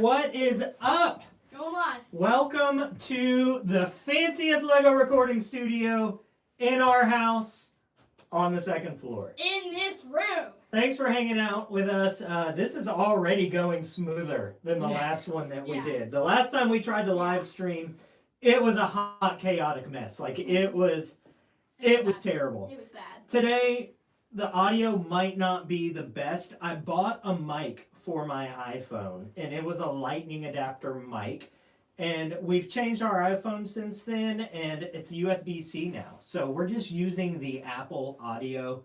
What is up? Going live. Welcome to the fanciest Lego recording studio in our house on the second floor. In this room. Thanks for hanging out with us. This is already going smoother than the last one that we did. The last time we tried to live stream, it was a hot, chaotic mess. Like it was terrible. It was bad. Today, the audio might not be the best. I bought a mic for my iPhone, and it was a lightning adapter mic. And we've changed our iPhone since then, and it's USB-C now. So we're just using the Apple audio.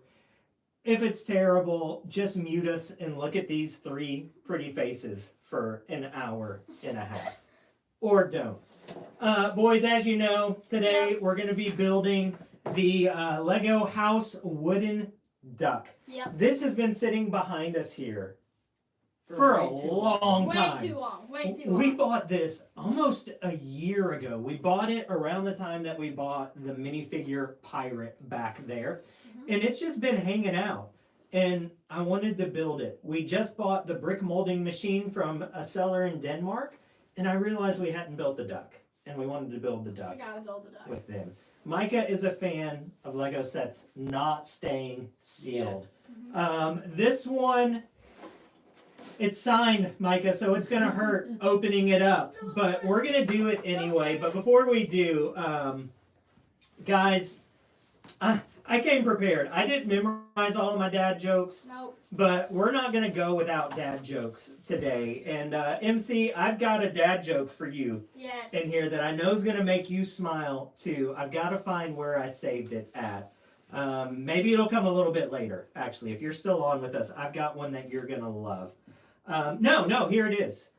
If it's terrible, just mute us and look at these three pretty faces for an hour and a half. Or don't. Boys, as you know, today we're going to be building the Lego House Wooden Duck. Yep. This has been sitting behind us here for a long time. Way too long. We bought this almost a year ago. We bought it around the time that we bought the minifigure pirate back there. And it's just been hanging out. And I wanted to build it. We just bought the brick molding machine from a seller in Denmark. And I realized we hadn't built the duck. And we wanted to build the duck. We gotta build the duck. With them. Micah is a fan of Lego sets not staying sealed. Yes. This one, it's signed, Micah, so it's going to hurt opening it up. But we're going to do it anyway. But before we do, guys, I came prepared. I didn't memorize all of my dad jokes. Nope. But we're not going to go without dad jokes today. And MC, I've got a dad joke for you in here that I know is going to make you smile too. I've got to find where I saved it at. Maybe it'll come a little bit later, actually. If you're still on with us, I've got one that you're going to love. No, here it is.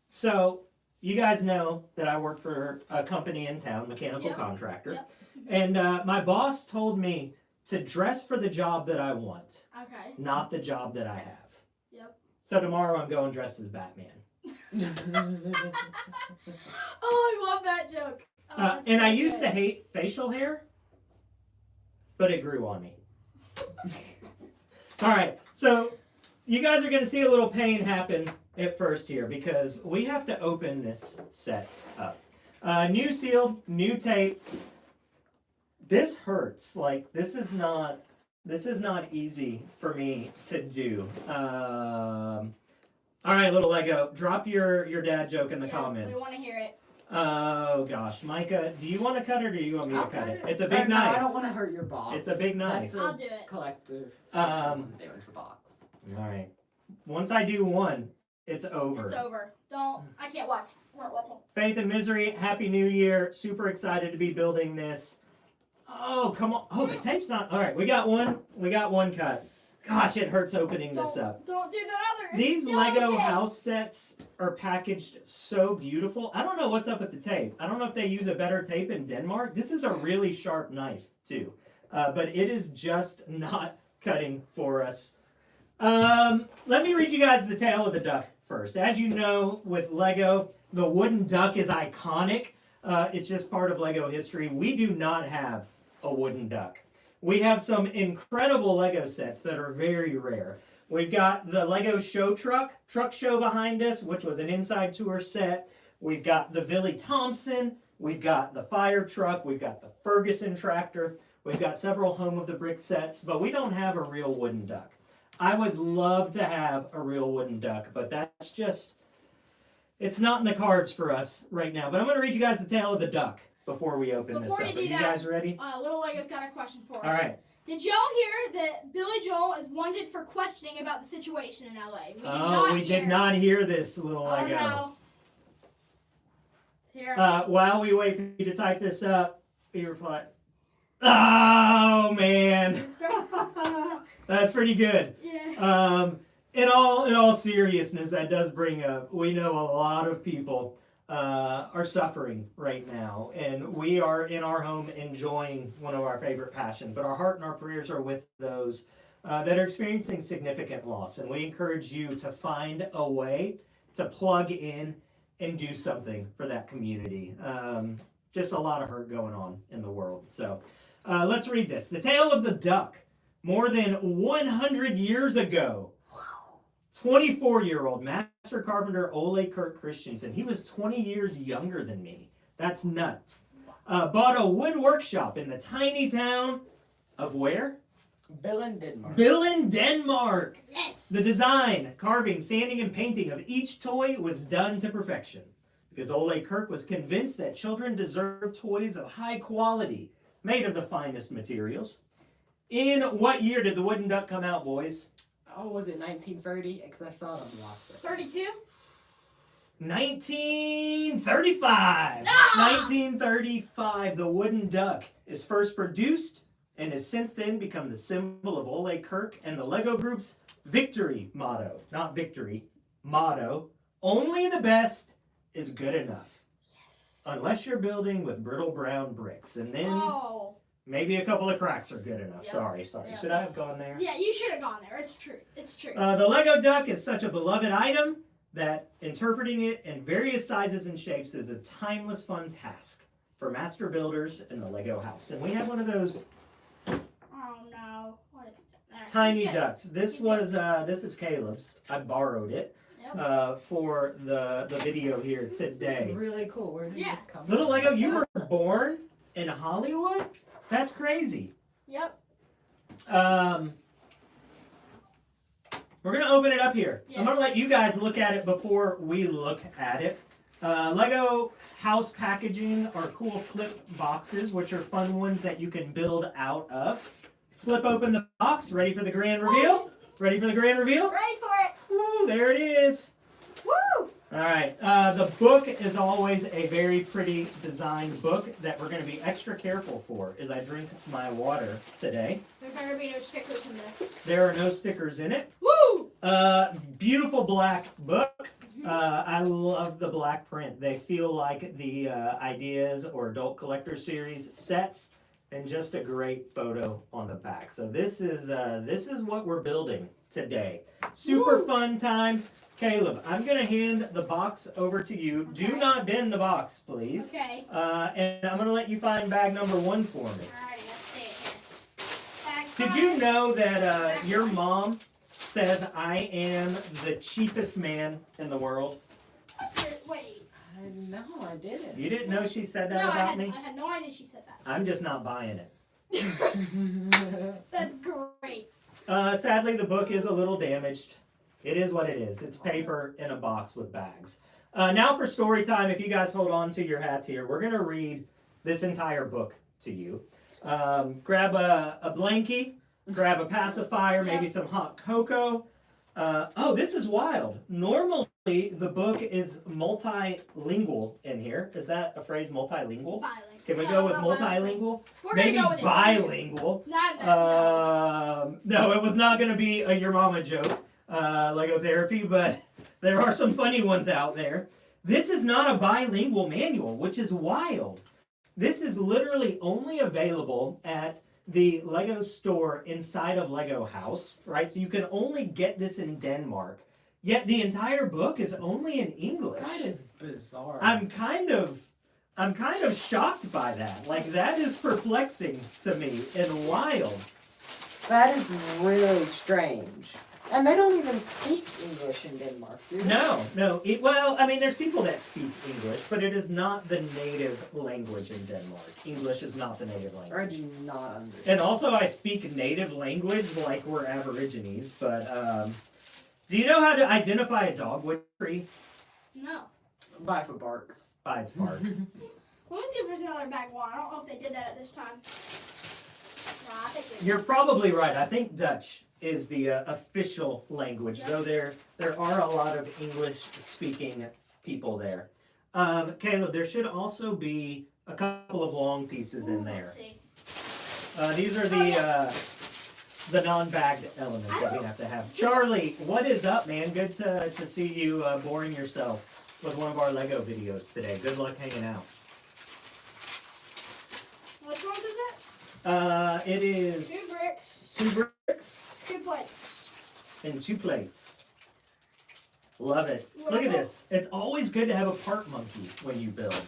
So you guys know that I work for a company in town, mechanical contractor. Yep. And my boss told me to dress for the job that I want. Okay. Not the job that I have. Yep. So tomorrow I'm going dressed as Batman. Oh, I love that joke. Oh, and so I used to good. hate facial hair, but it grew on me. All right, so you guys are going to see a little pain happen at first here because we have to open this set up. New sealed, new tape. This hurts. Like this is not easy for me to do. All right, little Lego, drop your dad joke in the comments. We want to hear it. Oh gosh, Micah, do you want to cut it or do you want me to cut it? It's a big no, knife. I don't want to hurt your box. It's a big knife. That's a I'll do it. Collective. There into the box. All right. Once I do one, it's over. It's over. I can't watch. I'm not watching. Faith and Misery, Happy New Year. Super excited to be building this. Oh, come on. Oh, the tape's not. All right, we got one cut. Gosh, it hurts opening this up. Don't do that other. These Lego house sets are packaged so beautiful. I don't know what's up with the tape. I don't know if they use a better tape in Denmark. This is a really sharp knife, too. But it is just not cutting for us. Let me read you guys the tale of the duck first. As you know, with Lego, the wooden duck is iconic. It's just part of Lego history. We do not have a wooden duck. We have some incredible Lego sets that are very rare. We've got the Lego show truck show behind us, which was an inside tour set. We've got the Billy Thompson. We've got the fire truck. We've got the Ferguson tractor. We've got several Home of the Brick sets, but we don't have a real wooden duck. I would love to have a real wooden duck, but that's just, it's not in the cards for us right now. But I'm going to read you guys the tale of the duck before we open this up. Are you guys ready? Little Lego's got a question for us. All right. Did y'all hear that Billy Joel is wanted for questioning about the situation in LA? We did not hear this, little Lego. Oh, no. Here. While we wait for you to type this up, he replied, "Oh man, that's pretty good." Yeah. In all seriousness, that does bring up. We know a lot of people are suffering right now, and we are in our home enjoying one of our favorite passions. But our heart and our prayers are with those that are experiencing significant loss, and we encourage you to find a way to plug in and do something for that community. Just a lot of hurt going on in the world. So let's read this. The Tale of the Duck. More than 100 years ago, 24-year-old Matthew master carpenter Ole Kirk Christensen. He was 20 years younger than me. That's nuts. Bought a wood workshop in the tiny town of where? Billund, Denmark. Billund, Denmark. Yes. The design, carving, sanding, and painting of each toy was done to perfection because Ole Kirk was convinced that children deserve toys of high quality, made of the finest materials. In what year did the wooden duck come out, boys? Oh, was it 1930? Because I saw it on the box. 32. 1935. Ah! 1935. The wooden duck is first produced and has since then become the symbol of Ole Kirk and the Lego Group's victory motto. Not victory, motto. Only the best is good enough. Yes. Unless you're building with brittle brown bricks. And then Oh. maybe a couple of cracks are good enough. Yep. Sorry. Yep. Should I have gone there? Yeah, you should have gone there. It's true. It's true. The Lego duck is such a beloved item that interpreting it in various sizes and shapes is a timeless fun task for master builders in the Lego house. And we have one of those Oh no. What have you done? tiny He's good. ducks. This is Caleb's. I borrowed it Yep. for the video here today. It's really cool. Where did Yeah. this come Little from? Lego, you were born in Hollywood? That's crazy. Yep. We're going to open it up here. I'm going to Yes. let you guys look at it before we look at it. Lego house packaging are cool flip boxes, which are fun ones that you can build out of. Flip open the box. Ready for the grand reveal? Ready for the grand reveal? Ready for it. Ooh, there it is. Woo! All right. The book is always a very pretty designed book that we're going to be extra careful for as I drink my water today. There better be no stickers in this. There are no stickers in it. Woo! Beautiful black book. I love the black print. They feel like the Ideas or Adult Collector Series sets, and just a great photo on the back. So this is what we're building today. Super Woo! fun time. Caleb, I'm gonna hand the box over to you. Okay. Do not bend the box, please. Okay. And I'm gonna let you find bag number 1 for me. Alrighty, let's see it here. Bag Did you five. know that your mom says I am the cheapest man in the world? Wait. No, I didn't. You didn't know she said that No, about me? I had no idea she said that. I'm just not buying it. That's great. Sadly, the book is a little damaged. It is what it is. It's paper in a box with bags. Now for story time, if you guys hold on to your hats here, we're going to read this entire book to you. Grab a blankie, grab a pacifier, maybe some hot cocoa. Oh, this is wild. Normally, the book is multilingual in here. Is that a phrase, multilingual? Bilingual. Can we No, go with not multilingual? We're Maybe gonna go with it. bilingual. No. No, it was not going to be a your mama joke, Lego therapy, but there are some funny ones out there. This is not a bilingual manual, which is wild. This is literally only available at the Lego store inside of Lego House, right? So you can only get this in Denmark. Yet the entire book is only in English. That is bizarre. I'm kind of shocked by that. Like, that is perplexing to me and wild. That is really strange. And they don't even speak English in Denmark, do they? No. Well, I mean, there's people that speak English, but it is not the native language in Denmark. English is not the native Or I language. do not understand. And also, I speak native language like we're Aborigines, but do you know how to identify a dogwood tree? No. Bye for bark. By its bark. Let me see if there's another bag one. I don't know if they did that at this time. No, I think they You're probably right. I think Dutch is the official language, though there are a lot of English-speaking people there. Caleb, there should also be a couple of long pieces in there. Let's see. These are the non-bagged elements that we have to have. Just- Charlie, what is up, man? Good to see you boring yourself with one of our Lego videos today. Good luck hanging out. Which ones is it? It is 2 bricks, 2 bricks 2 plates. and 2 plates. Love it. Look at this. It's always good to have a part monkey when you build.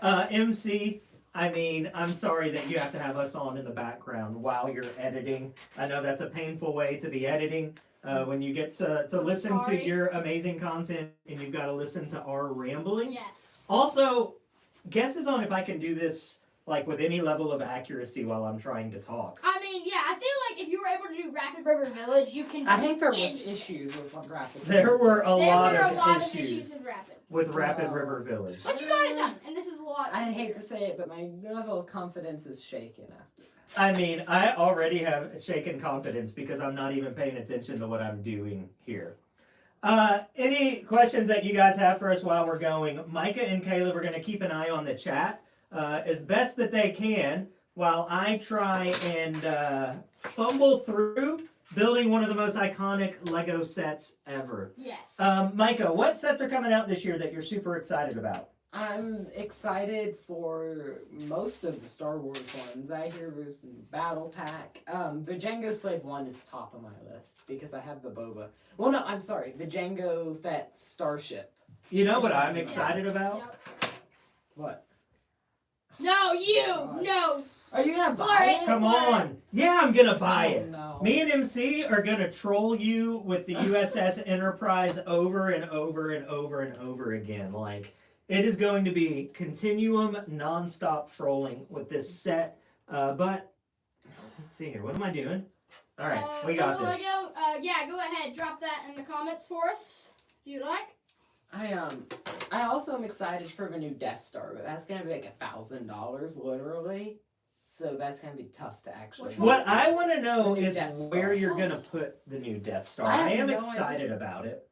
MC, I mean, I'm sorry that you have to have us on in the background while you're editing. I know that's a painful way to be editing. When you get to listen to Sorry. your amazing content and you've got to listen to our rambling. Yes. Also, guesses on if I can do this like with any level of accuracy while I'm trying to talk. I mean, yeah, I feel like if you were able to do Rapid River Village, you can. I think there was anything. issues with what Rapid. There were a There lot were a of lot issues of issues with Rapid. with Rapid Oh. River Village. But you got it done, and this is a lot. I hate easier. to say it, but my level of confidence is shaken after. I mean, I already have shaken confidence because I'm not even paying attention to what I'm doing here. Any questions that you guys have for us while we're going? Micah and Caleb are going to keep an eye on the chat as best that they can while I try and fumble through building one of the most iconic Lego sets ever. Yes. Micah, what sets are coming out this year that you're super excited about? I'm excited for most of the Star Wars ones. I hear there's some Battle Pack. The Django Slave one is top of my list because I have the Boba. Well, no, I'm sorry. The Django Fett Starship. You know what I'm excited Yep. about? Yep. What? No, you! Gosh. No! Are you gonna buy Alright. it? Come on. Yeah, I'm gonna buy Oh, it. no. Me and MC are gonna troll you with the USS Enterprise over and over and over and over again. Like, it is going to be continuum non-stop trolling with this set. But let's see here. What am I doing? All right, we got Lego this. Lego, yeah, go ahead. Drop that in the comments for us if you'd like. I also am excited for the new Death Star, but that's gonna be like $1,000 literally. So that's gonna be tough to actually. Which What I want to know The new is Death Star. where you're gonna put the new Death Star. I have I am no excited idea. about it.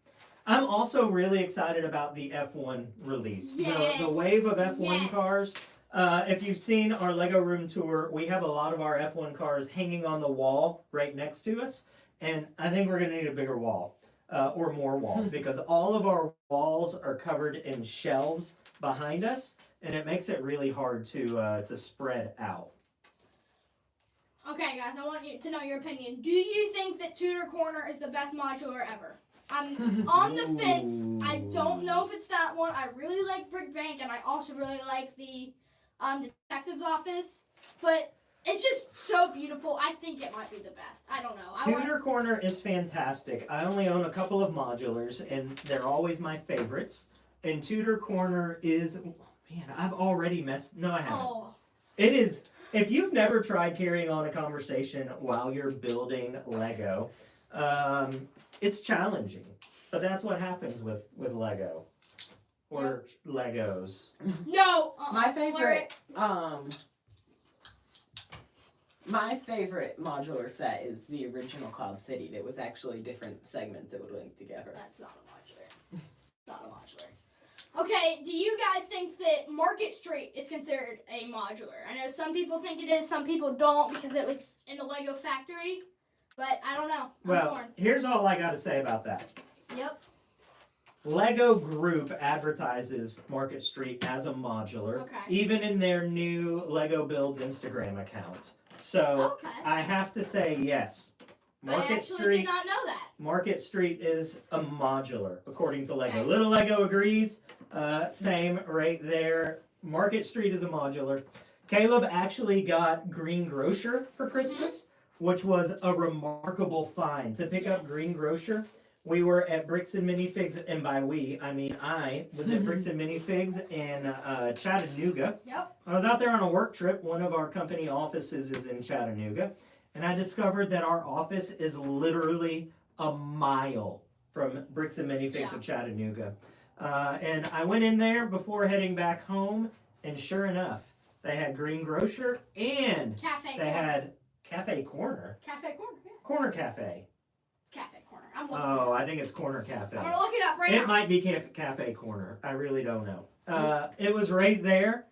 I'm also really excited about the F1 release. Yes. The wave of F1 Yes. cars. If you've seen our Lego room tour, we have a lot of our F1 cars hanging on the wall right next to us, and I think we're gonna need a bigger wall or more walls because all of our walls are covered in shelves behind us, and it makes it really hard to spread out. Okay, guys, I want you to know your opinion. Do you think that Tudor Corner is the best modular ever? I'm on the fence. I don't know if it's that one. I really like Brick Bank, and I also really like the detective's office. But it's just so beautiful. I think it might be the best. I don't know. Tudor Corner is fantastic. I only own a couple of modulars, and they're always my favorites. And Tudor Corner is, man, I've already messed. No, I haven't. Oh, It is. If you've never tried carrying on a conversation while you're building Lego, it's challenging. But that's what happens with Lego or Legos. no. My Blur favorite, it. my favorite modular set is the original Cloud City that was actually different segments that would link together. That's not a modular. It's not a modular. Okay, do you guys think that Market Street is considered a modular? I know some people think it is, some people don't because it was in the Lego factory, but I don't know. I'm Well, torn. here's all I got to say about that. Yep. Lego Group advertises Market Street as a modular, Okay. even in their new Lego Builds Instagram account. So Okay. I have to say yes. I Market actually Street. did not know that. Market Street is a modular, according to Lego. Okay. Little Lego agrees. Same right there. Market Street is a modular. Caleb actually got Green Grocer for Christmas, which was a remarkable find. To pick up Yes. Green Grocer, we were at Bricks and Minifigs, and by we, I mean I was at Bricks and Minifigs in Chattanooga. Yep. I was out there on a work trip. One of our company offices is in Chattanooga. And I discovered that our office is literally a mile from Bricks and Minifigs of Chattanooga. And I went in there before heading back home, and sure enough, they had Green Grocer and Cafe they Corner. had Cafe Corner. Cafe Corner. Yeah. Corner Cafe. Cafe Corner. I'm looking. Oh, I think it's Corner Cafe. I'm gonna look it up right It now. might be Cafe Corner. I really don't know. It was right there.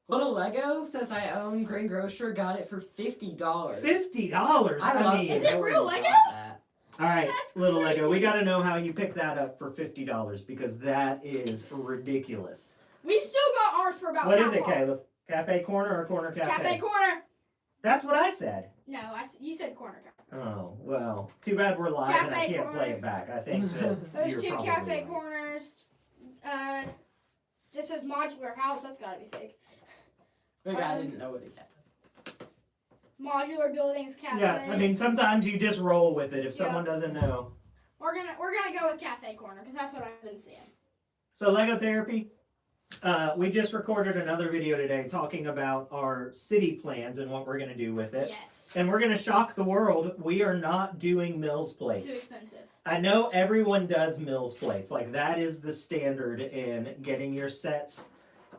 Little Lego says I own Green Grocer, got it for $50. $50. I love mean, Is it real already Lego? got that. all right, That's Little Lego, we crazy. got to know how you picked that up for $50 because that is ridiculous. We still got ours for about What half is it, off. Caleb? Cafe Corner or Corner Cafe? Cafe Corner. That's what I said. No, you said Corner Cafe. Oh, well, too bad we're live and I Cafe can't Corner. play it back. I think that There's you're two probably cafe right. corners. Just says modular house. That's gotta be fake. Like, I didn't know it yet. Modular buildings, cafe. Yes, I mean sometimes you just roll with it if someone doesn't know. We're gonna go with cafe corner because that's what I've been seeing. So Lego therapy. We just recorded another video today talking about our city plans and what we're going to do with it. Yes. And we're going to shock the world. We are not doing Mills plates. Too expensive. I know everyone does Mills plates. Like that is the standard in getting your sets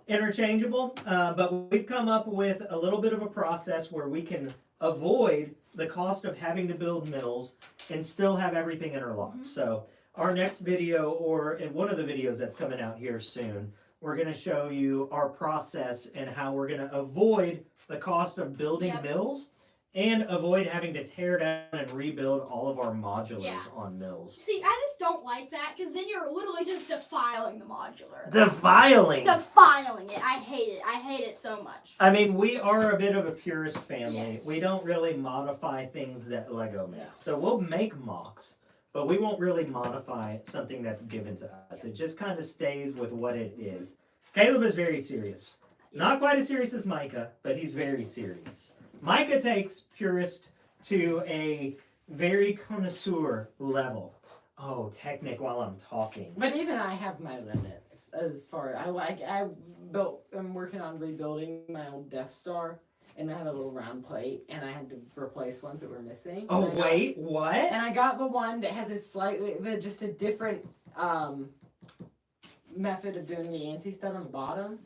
interchangeable. But we've come up with a little bit of a process where we can avoid the cost of having to build mills and still have everything interlocked. Mm-hmm. So our next video, or in one of the videos that's coming out here soon, we're going to show you our process and how we're going to avoid the cost of building mills and avoid having to tear down and rebuild all of our modulars on mills. See, I just don't like that because then you're literally just defiling the modular. Defiling it. I hate it. I hate it so much. I mean, we are a bit of a purist family. Yes. We don't really modify things that Lego makes. No. So we'll make mocks, but we won't really modify something that's given to us. It just kind of stays with what it is. Caleb is very serious. Yes. Not quite as serious as Micah, but he's very serious. Micah takes purist to a very connoisseur level. Oh, Technic while I'm talking. But even I have my limits as far I'm working on rebuilding my old Death Star, and I have a little round plate, and I had to replace ones that were missing. Oh, wait, what? And I got the one that has just a different method of doing the anti-stun on the bottom.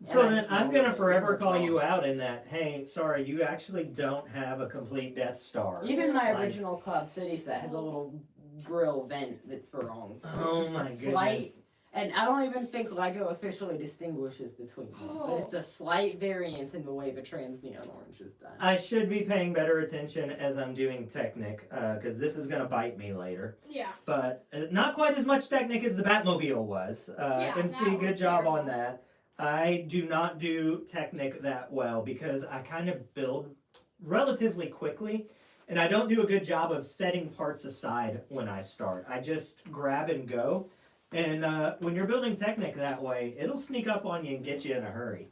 So then I'm going to forever call you out in that, hey, sorry, you actually don't have a complete Death Star. Even my original Cloud City set has a little grill vent that's wrong. It's just a slight, and I don't even think Lego officially distinguishes between them, but it's a slight variant in the way the trans neon orange is done. I should be paying better attention as I'm doing Technic, because this is going to bite me later. Yeah. But not quite as much Technic as the Batmobile was. MC, good job on that. I do not do Technic that well because I kind of build relatively quickly, and I don't do a good job of setting parts aside when I start. I just grab and go, and when you're building Technic that way, it'll sneak up on you and get you in a hurry.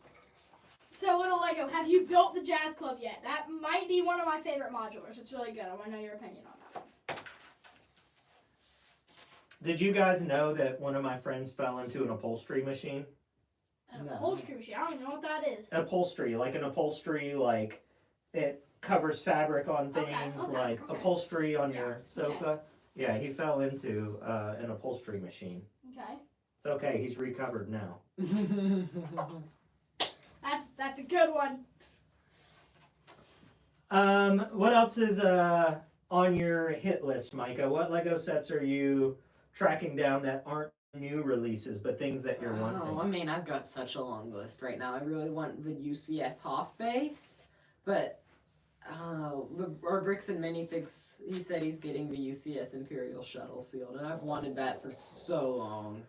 So, little Lego, have you built the Jazz Club yet? That might be one of my favorite modulars. It's really good. I want to know your opinion on that. Did you guys know that one of my friends fell into an upholstery machine? An upholstery machine. I don't even know what that is. Upholstery, like an upholstery, like it covers fabric on things, upholstery on your sofa. Okay. Yeah, he fell into an upholstery machine. Okay. It's okay, he's recovered now. That's a good one. What else is on your hit list, Micah? What Lego sets are you tracking down that aren't new releases, but things that you're wanting? I mean, I've got such a long list right now. I really want the UCS Hoff base, but our Bricks and Minifigs, he said he's getting the UCS Imperial Shuttle sealed, and I've wanted that for so long.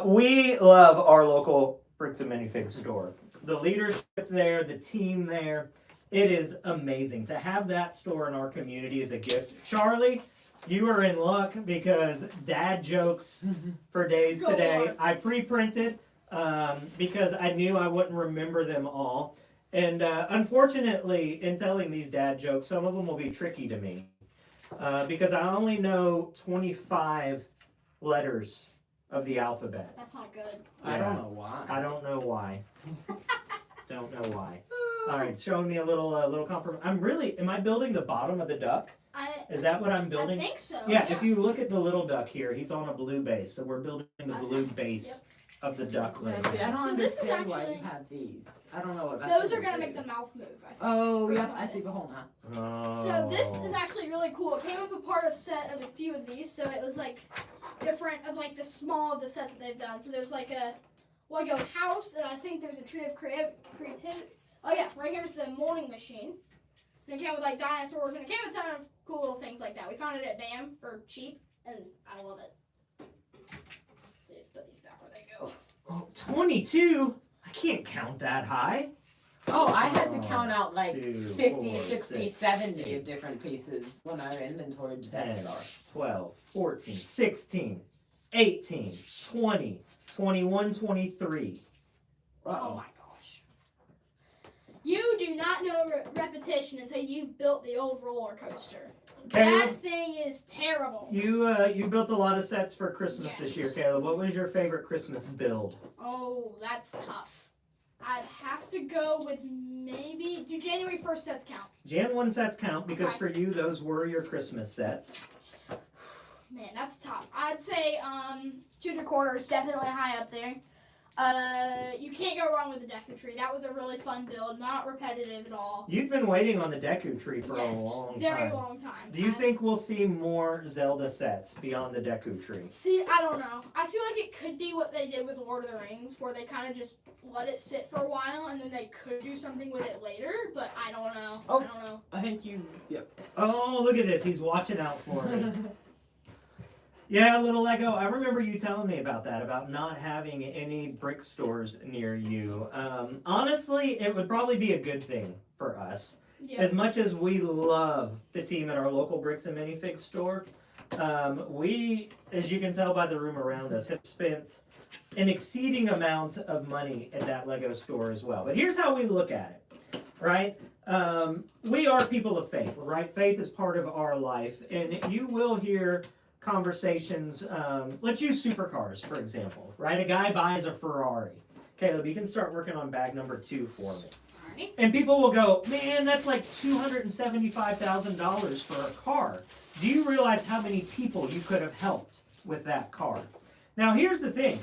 We love our local Bricks and Minifigs store. The leadership there, the team there, it is amazing. To have that store in our community is a gift. Charlie, you are in luck because dad jokes for days today. I pre-printed because I knew I wouldn't remember them all. And unfortunately, in telling these dad jokes, some of them will be tricky to me because I only know 25 letters of the alphabet. That's not good. I don't know why. I don't know why. Don't know why. All right, showing me a little confirm. Am I building the bottom of the duck? Is that what I'm building? I think so. Yeah, if you look at the little duck here, he's on a blue base, so we're building the blue base of the duck Yeah, right see, I now. don't So this is understand why actually- you have these. I don't know what that's. Those are going to make the mouth move, I think. Oh, Or yeah, something. I see the hole now. Oh. So this is actually really cool. It came with a part of set of a few of these, so it was like different of like the small of the sets that they've done. So there's like a Lego house, and I think there's a tree of creativity. Oh yeah, right here's the molding machine. And it came with like dinosaurs, and it came with a ton of cool little things like that. We found it at BAM for cheap, and I love it. So just put these back where they go. Oh, 22? I can't count that high. Oh, I had to count out like 2, 50, 4, 60, 6, 70 8, of different pieces when I inventoried the 10, Death Star. 12, 14, 16, 18, 20, 21, 23. Oh my gosh. You do not know repetition until you've built the old roller coaster. Caleb, That thing is terrible. you built a lot of sets for Christmas this year, Yes. Caleb. What was your favorite Christmas build? Oh, that's tough. I'd have to go with maybe. Do January 1st sets count? Jan 1 sets count because Okay. for you those were your Christmas sets. Man, that's tough. I'd say Tudor Quarter is definitely high up there. You can't go wrong with the Deku Tree. That was a really fun build, not repetitive at all. You've been waiting on the Deku Tree for a Yes, long very time. long time. Do you think we'll see more Zelda sets beyond the Deku Tree? See, I don't know. I feel like it could be what they did with Lord of the Rings, where they kind of just let it sit for a while and then they could do something with it later, but I don't know. Oh. I don't know. I think you. Yep. Oh, look at this. He's watching out for me. Yeah, little Lego. I remember you telling me about that, about not having any brick stores near you. Honestly, it would probably be a good thing for us. Yeah. As much as we love the team at our local bricks and minifigs store, we, as you can tell by the room around us, have spent an exceeding amount of money at that Lego store as well. But here's how we look at it, right? We are people of faith, right? Faith is part of our life, and you will hear conversations. Let's use supercars, for example, right? A guy buys a Ferrari. Caleb, you can start working on bag number 2 for me. Alright. And people will go, man, that's like $275,000 for a car. Do you realize how many people you could have helped with that car? Now, here's the thing.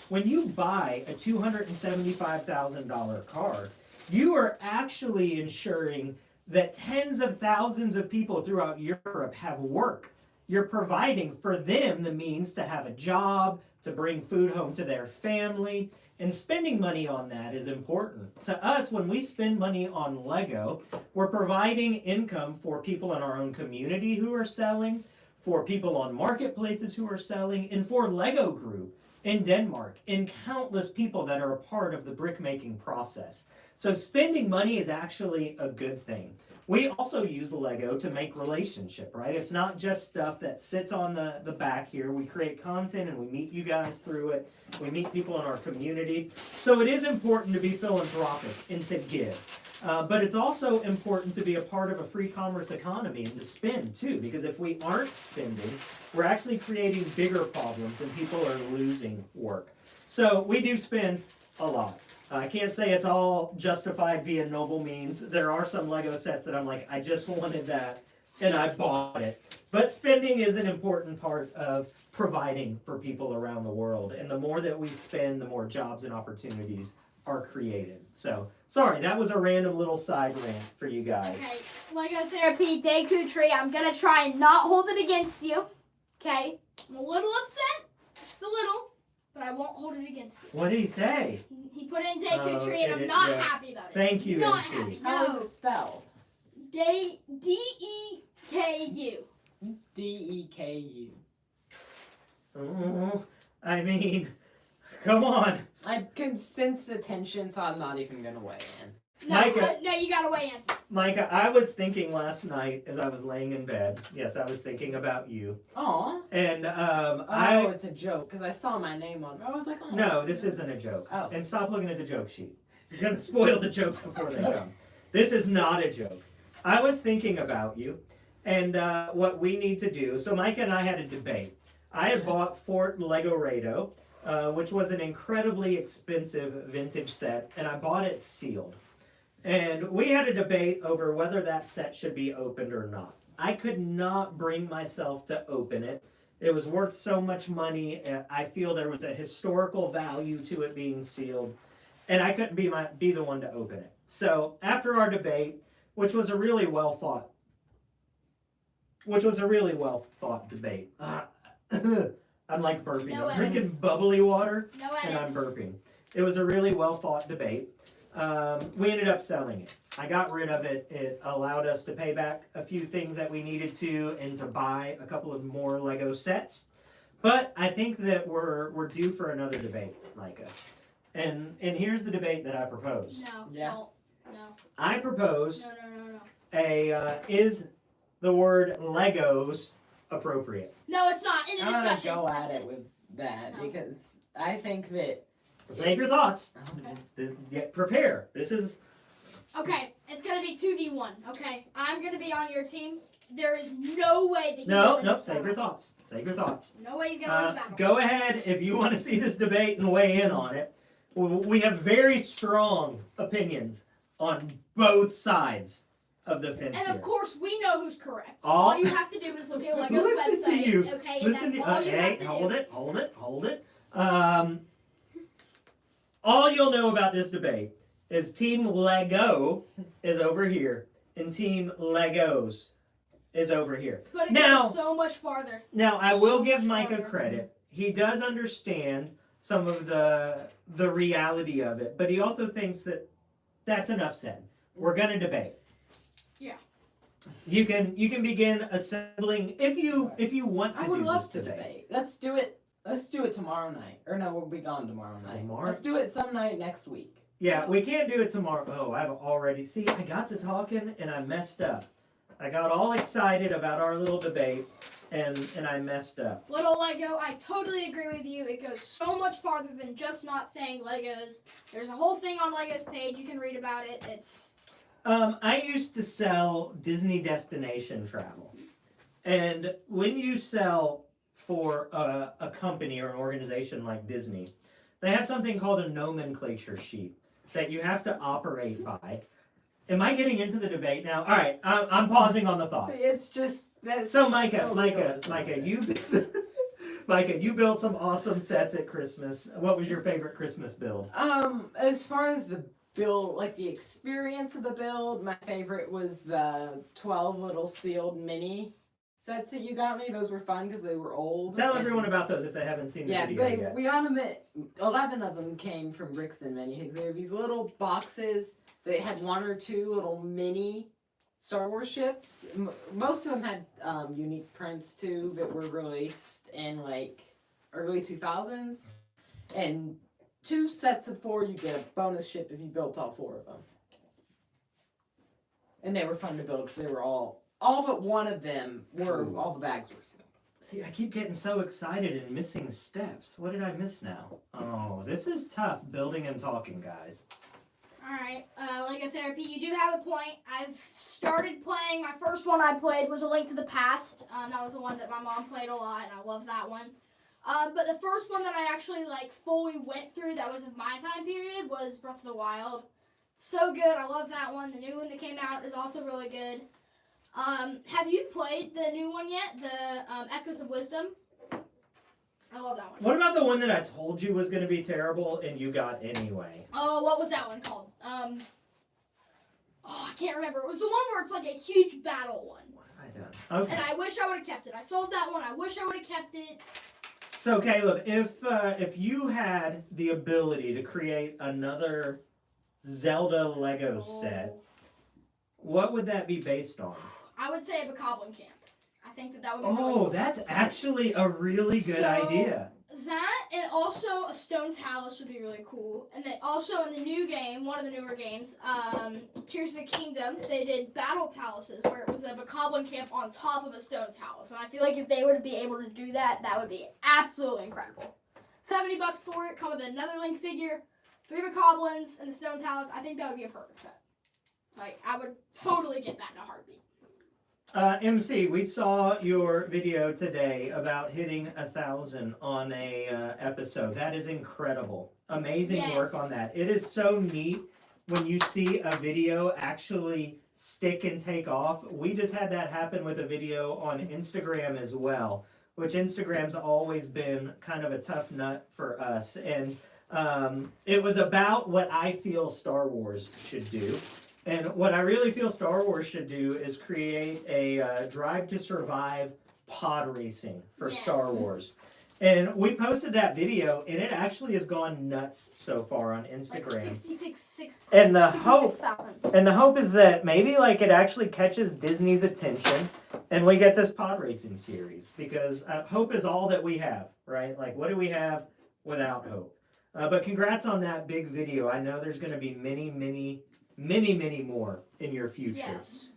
When you buy a $275,000 car, you are actually ensuring that tens of thousands of people throughout Europe have work. You're providing for them the means to have a job, to bring food home to their family, and spending money on that is important. To us, when we spend money on Lego, we're providing income for people in our own community who are selling, for people on marketplaces who are selling, and for Lego Group in Denmark, and countless people that are a part of the brick making process. So spending money is actually a good thing. We also use Lego to make relationship, right? It's not just stuff that sits on the back here. We create content and we meet you guys through it. We meet people in our community. So it is important to be philanthropic and to give. But it's also important to be a part of a free commerce economy and to spend too, because if we aren't spending, we're actually creating bigger problems and people are losing work. So we do spend a lot. I can't say it's all justified via noble means. There are some Lego sets that I'm like, I just wanted that, and I bought it. But spending is an important part of providing for people around the world. And the more that we spend, the more jobs and opportunities are created. So, sorry, that was a random little side rant for you guys. Okay, Lego Therapy, Deku Tree, I'm gonna try and not hold it against you. Okay? I'm a little upset, just a little, but I won't hold it against you. What did he say? He put in Deku Oh, Tree and I'm it- not yeah. happy about it. Thank you, Not MC. happy. How No. is it spelled? D-E-K-U. D-E-K-U. Oh, I mean, come on. I can sense the tension, so I'm not even gonna weigh in. No, Micah. no, you gotta weigh in. Micah, I was thinking last night as I was laying in bed. Yes, I was thinking about you. Aw. And Oh, it's a joke, because I saw my name on it. I was like, oh. No, this isn't a joke. Oh. And stop looking at the joke sheet. You're going to spoil the jokes before they come. This is not a joke. I was thinking about you and what we need to do. So Micah and I had a debate. I had bought Fort Legorado, which was an incredibly expensive vintage set, and I bought it sealed. And we had a debate over whether that set should be opened or not. I could not bring myself to open it. It was worth so much money. I feel there was a historical value to it being sealed, and I couldn't be the one to open it. So after our debate, which was a really well thought debate. I'm like burping. No I'm drinking edits. bubbly water No and I'm edits. burping. It was a really well thought debate. We ended up selling it. I got rid of it. It allowed us to pay back a few things that we needed to and to buy a couple of more Lego sets. But I think that we're due for another debate, Micah. And here's the debate that I propose. No, Yeah. no. I propose No. is the word Legos appropriate? No, it's not. In a I'm gonna discussion. go That's at it with that, No. because I think that... Save your thoughts. Okay. Prepare. This is Okay, it's gonna be 2v1. Okay, I'm gonna be on your team. There is no way that he's No, gonna nope. win Save this your battle. thoughts. Save your thoughts. No way he's gonna win the battle. Go ahead if you want to see this debate and weigh in on it. We have very strong opinions on both sides of the fence And here. of course, we know who's correct. All- All you have to do is look at Lego's Listen to website. you. Okay, and Listen that's to all you have hey, to hold do. it, hold it, hold it. All you'll know about this debate is Team Lego is over here and Team Legos is over here. But it Now- goes so much farther. Now, I will So give much Micah farther. credit. He does understand some of the reality of it, but he also thinks that that's enough said. We're going to debate. Yeah. You can begin assembling if you want to I would do love this to debate. debate. Let's do it. Let's do it tomorrow night. Or no, we'll be gone tomorrow night. Tomorrow? Let's do it some night next week. Yeah, we can't do it tomorrow. Oh, I've already see. I got to talking and I messed up. I got all excited about our little debate, and I messed up. Little Lego, I totally agree with you. It goes so much farther than just not saying Legos. There's a whole thing on Lego's page. You can read about it. It's I used to sell Disney destination travel, and when you sell for a company or an organization like Disney, they have something called a nomenclature sheet that you have to operate by. Am I getting into the debate now? All right, I'm pausing on the thought. See, it's just that's So that's Micah, what Micah, you built some awesome sets at Christmas. What was your favorite Christmas build? As far as the build, like the experience of the build, my favorite was the 12 little sealed mini sets that you got me. Those were fun because they were old. Tell and- everyone about those if they haven't seen the Yeah, video yet. we got them at 11 of them came from Bricks and Mini. They were these little boxes. They had one or two little mini Star Wars ships. Most of them had unique prints too that were released in like early 2000s. And 2 sets of 4, you get a bonus ship if you built all 4 of them. And they were fun to build because they were all but one of them were Ooh. all the bags were sealed. See, I keep getting so excited and missing steps. What did I miss now? Oh, this is tough building and talking, guys. alright. Lego Therapy, you do have a point. I've started playing. My first one I played was A Link to the Past. That was the one that my mom played a lot, and I love that one. But the first one that I actually like fully went through that was of my time period was Breath of the Wild. So good. I love that one. The new one that came out is also really good. Have you played the new one yet? The Echoes of Wisdom? I love that one. What about the one that I told you was going to be terrible and you got anyway? Oh, what was that one called? I can't remember. It was the one where it's like a huge battle one. What have I done? Okay. And I wish I would have kept it. I sold that one. I wish I would have kept it. So Caleb, if you had the ability to create another Zelda Lego set, what would that be based on? I would say a Bokoblin camp. I think that would be really Oh, cool. that's actually a really good So- idea. That and also a stone talus would be really cool. And then also in the new game, one of the newer games, Tears of the Kingdom, they did battle taluses where it was a Bokoblin camp on top of a stone talus. And I feel like if they were to be able to do that, that would be absolutely incredible. $70 for it, come with another Link figure, 3 Bokoblins, and the stone talus. I think that would be a perfect set. Like, I would totally get that in a heartbeat. MC, we saw your video today about hitting 1,000 on a episode. That is incredible. Amazing work Yes. on that. It is so neat when you see a video actually stick and take off. We just had that happen with a video on Instagram as well, which Instagram's always been kind of a tough nut for us. And it was about what I feel Star Wars should do. And what I really feel Star Wars should do is create a Drive to Survive pod racing for Star Yes. Wars. And we posted that video, and it actually has gone nuts so far on Like Instagram. 66, And the hope 66,000. and the hope is that maybe like it actually catches Disney's attention and we get this pod racing series, because hope is all that we have, right? Like, what do we have without hope? But congrats on that big video. I know there's going to be many more in your future. Yes.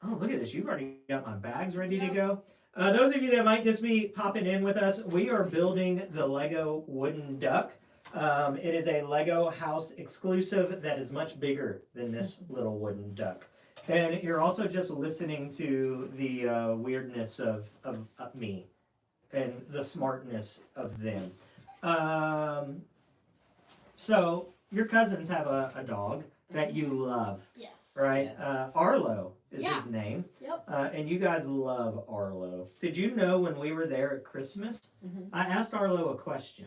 Oh, look at this. You've already got my bags ready to Yep. go. Those of you that might just be popping in with us, we are building the Lego wooden duck. It is a Lego house exclusive that is much bigger than this little wooden duck. And you're also just listening to the weirdness of me and the smartness of them. So, your cousins have a dog that you love, Yes. right? Yes. Arlo is Yeah. his name. Yep. And you guys love Arlo. Did you know when we were there at Christmas, I asked Arlo a question?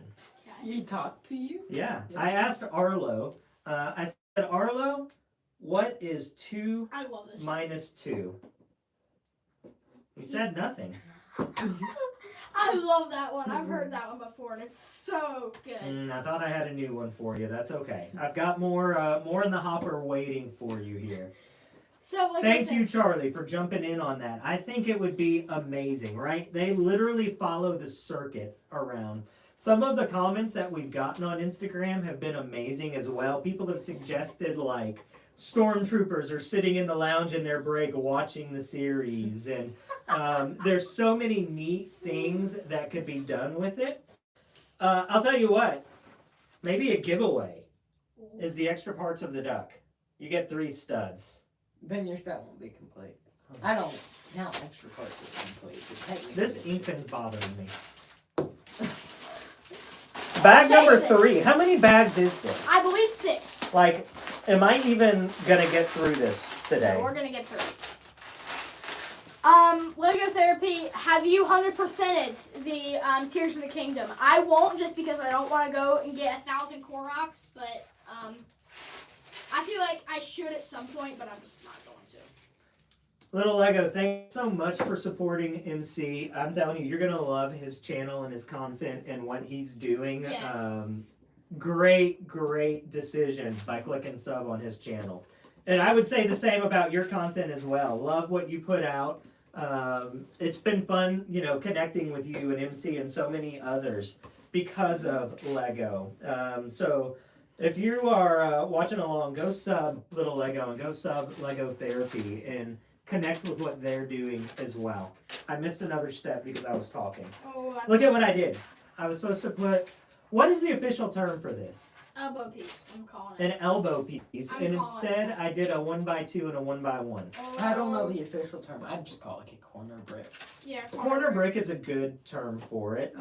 He talked to you? Yeah. Yeah. I asked Arlo, I said, Arlo, what is 2 I love this. minus 2? He said nothing. I love that one. I've heard that one before, and it's so good. I thought I had a new one for you. That's okay. I've got more in the hopper waiting for you here. So like Thank you, Charlie, for jumping in on that. I think it would be amazing, right? They literally follow the circuit around. Some of the comments that we've gotten on Instagram have been amazing as well. People have suggested like stormtroopers are sitting in the lounge in their break watching the series, and there's so many neat things that could be done with it. I'll tell you what, maybe a giveaway is the extra parts of the duck. You get 3 studs. Then your set won't be complete. I don't count extra parts as complete. But technically, This ink pen's bothering me. Bag number 3. How many bags is this? I believe 6. Like, am I even gonna get through this today? So we're gonna get through it. Lego Therapy, have you 100%ed the Tears of the Kingdom? I won't, just because I don't want to go and get 1,000 Koroks, but I feel like I should at some point, but I'm just not going to. Little Lego, thanks so much for supporting MC. I'm telling you, you're gonna love his channel and his content and what he's doing. Yes. Great decision by clicking sub on his channel. And I would say the same about your content as well. Love what you put out. It's been fun, connecting with you and MC and so many others because of Lego. So if you are watching along, go sub Little Lego and go sub Lego Therapy and connect with what they're doing as well. I missed another step because I was talking. Oh, that's Look at what I did. I was supposed to put, what is the official term for this? elbow piece. I'm calling An it. elbow piece. I'm And calling instead it. I did a 1x2 and a 1x1. I don't know the official term. I'd just call it a corner brick. Yeah. Corner brick is a good term for it.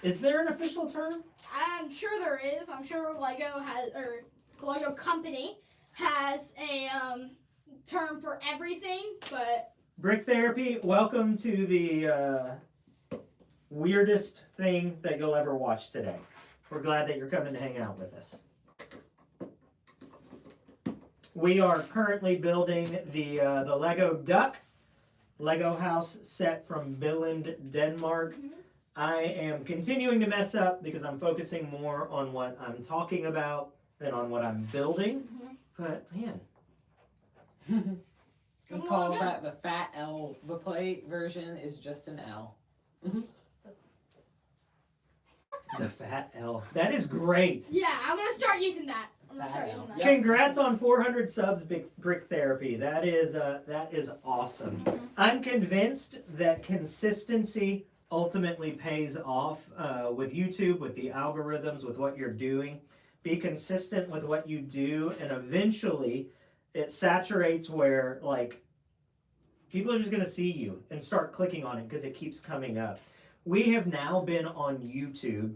Is there an official term? I'm sure there is. I'm sure Lego has, or Lego Company has a term for everything, but Brick Therapy, welcome to the weirdest thing that you'll ever watch today. We're glad that you're coming to hang out with us. We are currently building the Lego Duck Lego house set from Billund, Denmark. I am continuing to mess up because I'm focusing more on what I'm talking about than on what I'm building. But man, We call that the fat L. The plate version is just an L. the fat L. That is great. yeah, I'm gonna start using that. I'm gonna start using that. Yep. Congrats on 400 subs, Brick Therapy. That is awesome. I'm convinced that consistency ultimately pays off with YouTube, with the algorithms, with what you're doing. Be consistent with what you do, and eventually it saturates where people are just going to see you and start clicking on it because it keeps coming up. We have now been on YouTube.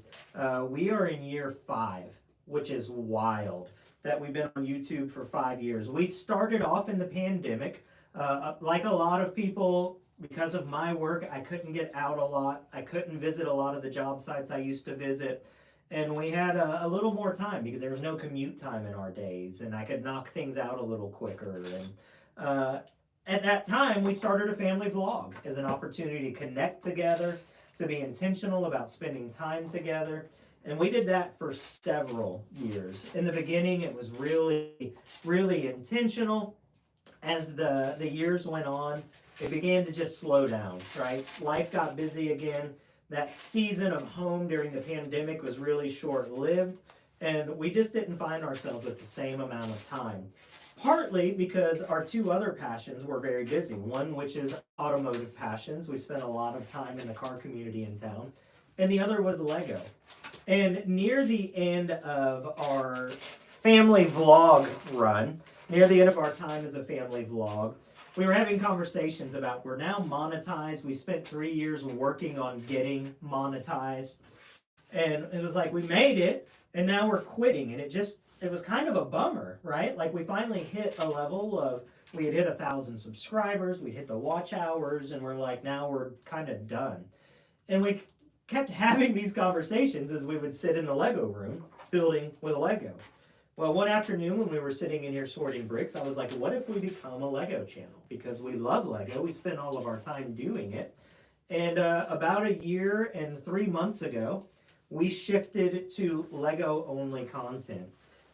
We are in year 5, which is wild that we've been on YouTube for 5 years. We started off in the pandemic. Like a lot of people, because of my work, I couldn't get out a lot. I couldn't visit a lot of the job sites I used to visit. And we had a little more time because there was no commute time in our days, and I could knock things out a little quicker. And at that time, we started a family vlog as an opportunity to connect together, to be intentional about spending time together. And we did that for several years. In the beginning, it was really, really intentional. As the years went on, it began to just slow down, right? Life got busy again. That season of home during the pandemic was really short-lived, and we just didn't find ourselves with the same amount of time. Partly because our 2 other passions were very busy. One, which is automotive passions. We spent a lot of time in the car community in town. and the other was Lego. And near the end of our family vlog run, near the end of our time as a family vlog, we were having conversations about we're now monetized. We spent 3 years working on getting monetized. And it was like we made it, and now we're quitting. And it was kind of a bummer, right? Like we finally hit a level of, we had hit 1,000 subscribers, we hit the watch hours, and we're like, now we're kind of done. And we kept having these conversations as we would sit in the Lego room building with a Lego. Well, one afternoon when we were sitting in here sorting bricks, I was like, what if we become a Lego channel? Because we love Lego, we spend all of our time doing it. And about a year and 3 months ago, we shifted to Lego only content.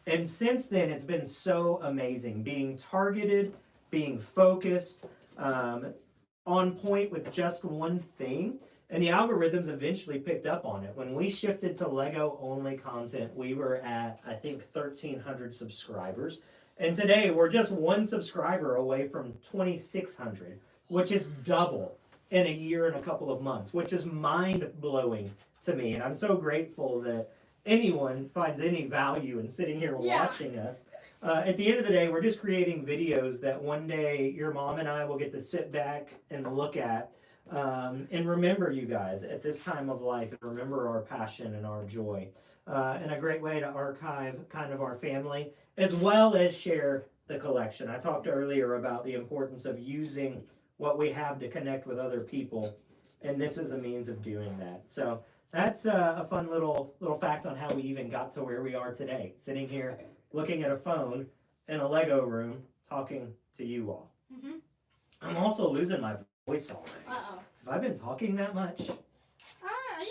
And since then, it's been so amazing being targeted, being focused, on point with just one thing. And the algorithms eventually picked up on it. When we shifted to Lego only content, we were at, I think, 1,300 subscribers. And today, we're just one subscriber away from 2,600, which is double in a year and a couple of months, which is mind-blowing to me. And I'm so grateful that anyone finds any value in sitting here watching us. At the end of the day, we're just creating videos that one day your mom and I will get to sit back and look at. And remember you guys at this time of life, and remember our passion and our joy, and a great way to archive kind of our family as well as share the collection. I talked earlier about the importance of using what we have to connect with other people, and this is a means of doing that. So that's a fun little fact on how we even got to where we are today, sitting here looking at a phone in a Lego room talking to you all. Mm-hmm. I'm also losing my voice already. Uh-oh. Have I been talking that much? You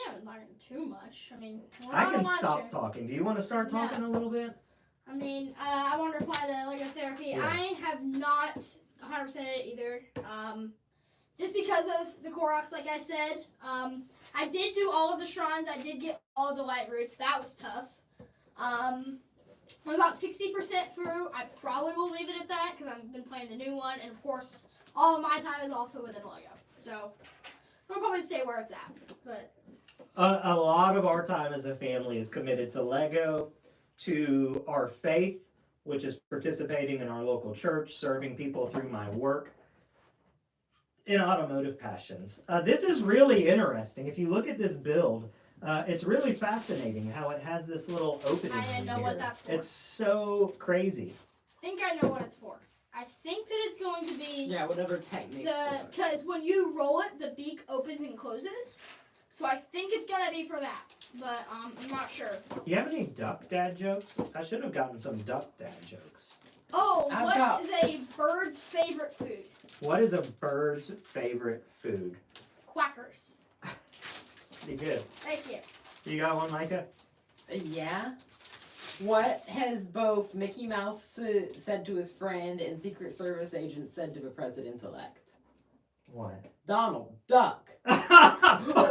haven't talking too much. I mean, I can stop talking. Do you want to start talking a little bit? I mean, I want to reply to Lego therapy. Yeah. I have not 100% it either. Just because of the Koroks, like I said. I did do all of the shrines. I did get all of the light roots. That was tough. I'm about 60% through. I probably will leave it at that because I've been playing the new one. And, of course, all of my time is also within Lego. So, I'll probably stay where it's at. But a lot of our time as a family is committed to Lego, to our faith, which is participating in our local church, serving people through my work, in automotive passions. This is really interesting. If you look at this build, it's really fascinating how it has this little opening. I didn't know what that's for. It's so crazy. I think I know what it's for. I think that it's going to be whatever technique. because when you roll it, the beak opens and closes. So I think it's gonna be for that, but I'm not sure. Do you have any duck dad jokes? I should have gotten some duck dad jokes. Oh, what is a bird's favorite food? What is a bird's favorite food? Quackers. Pretty good. Thank you. You got one, Micah? Yeah. What has both Mickey Mouse said to his friend and Secret Service agent said to the president-elect? What? Donald Duck. So good.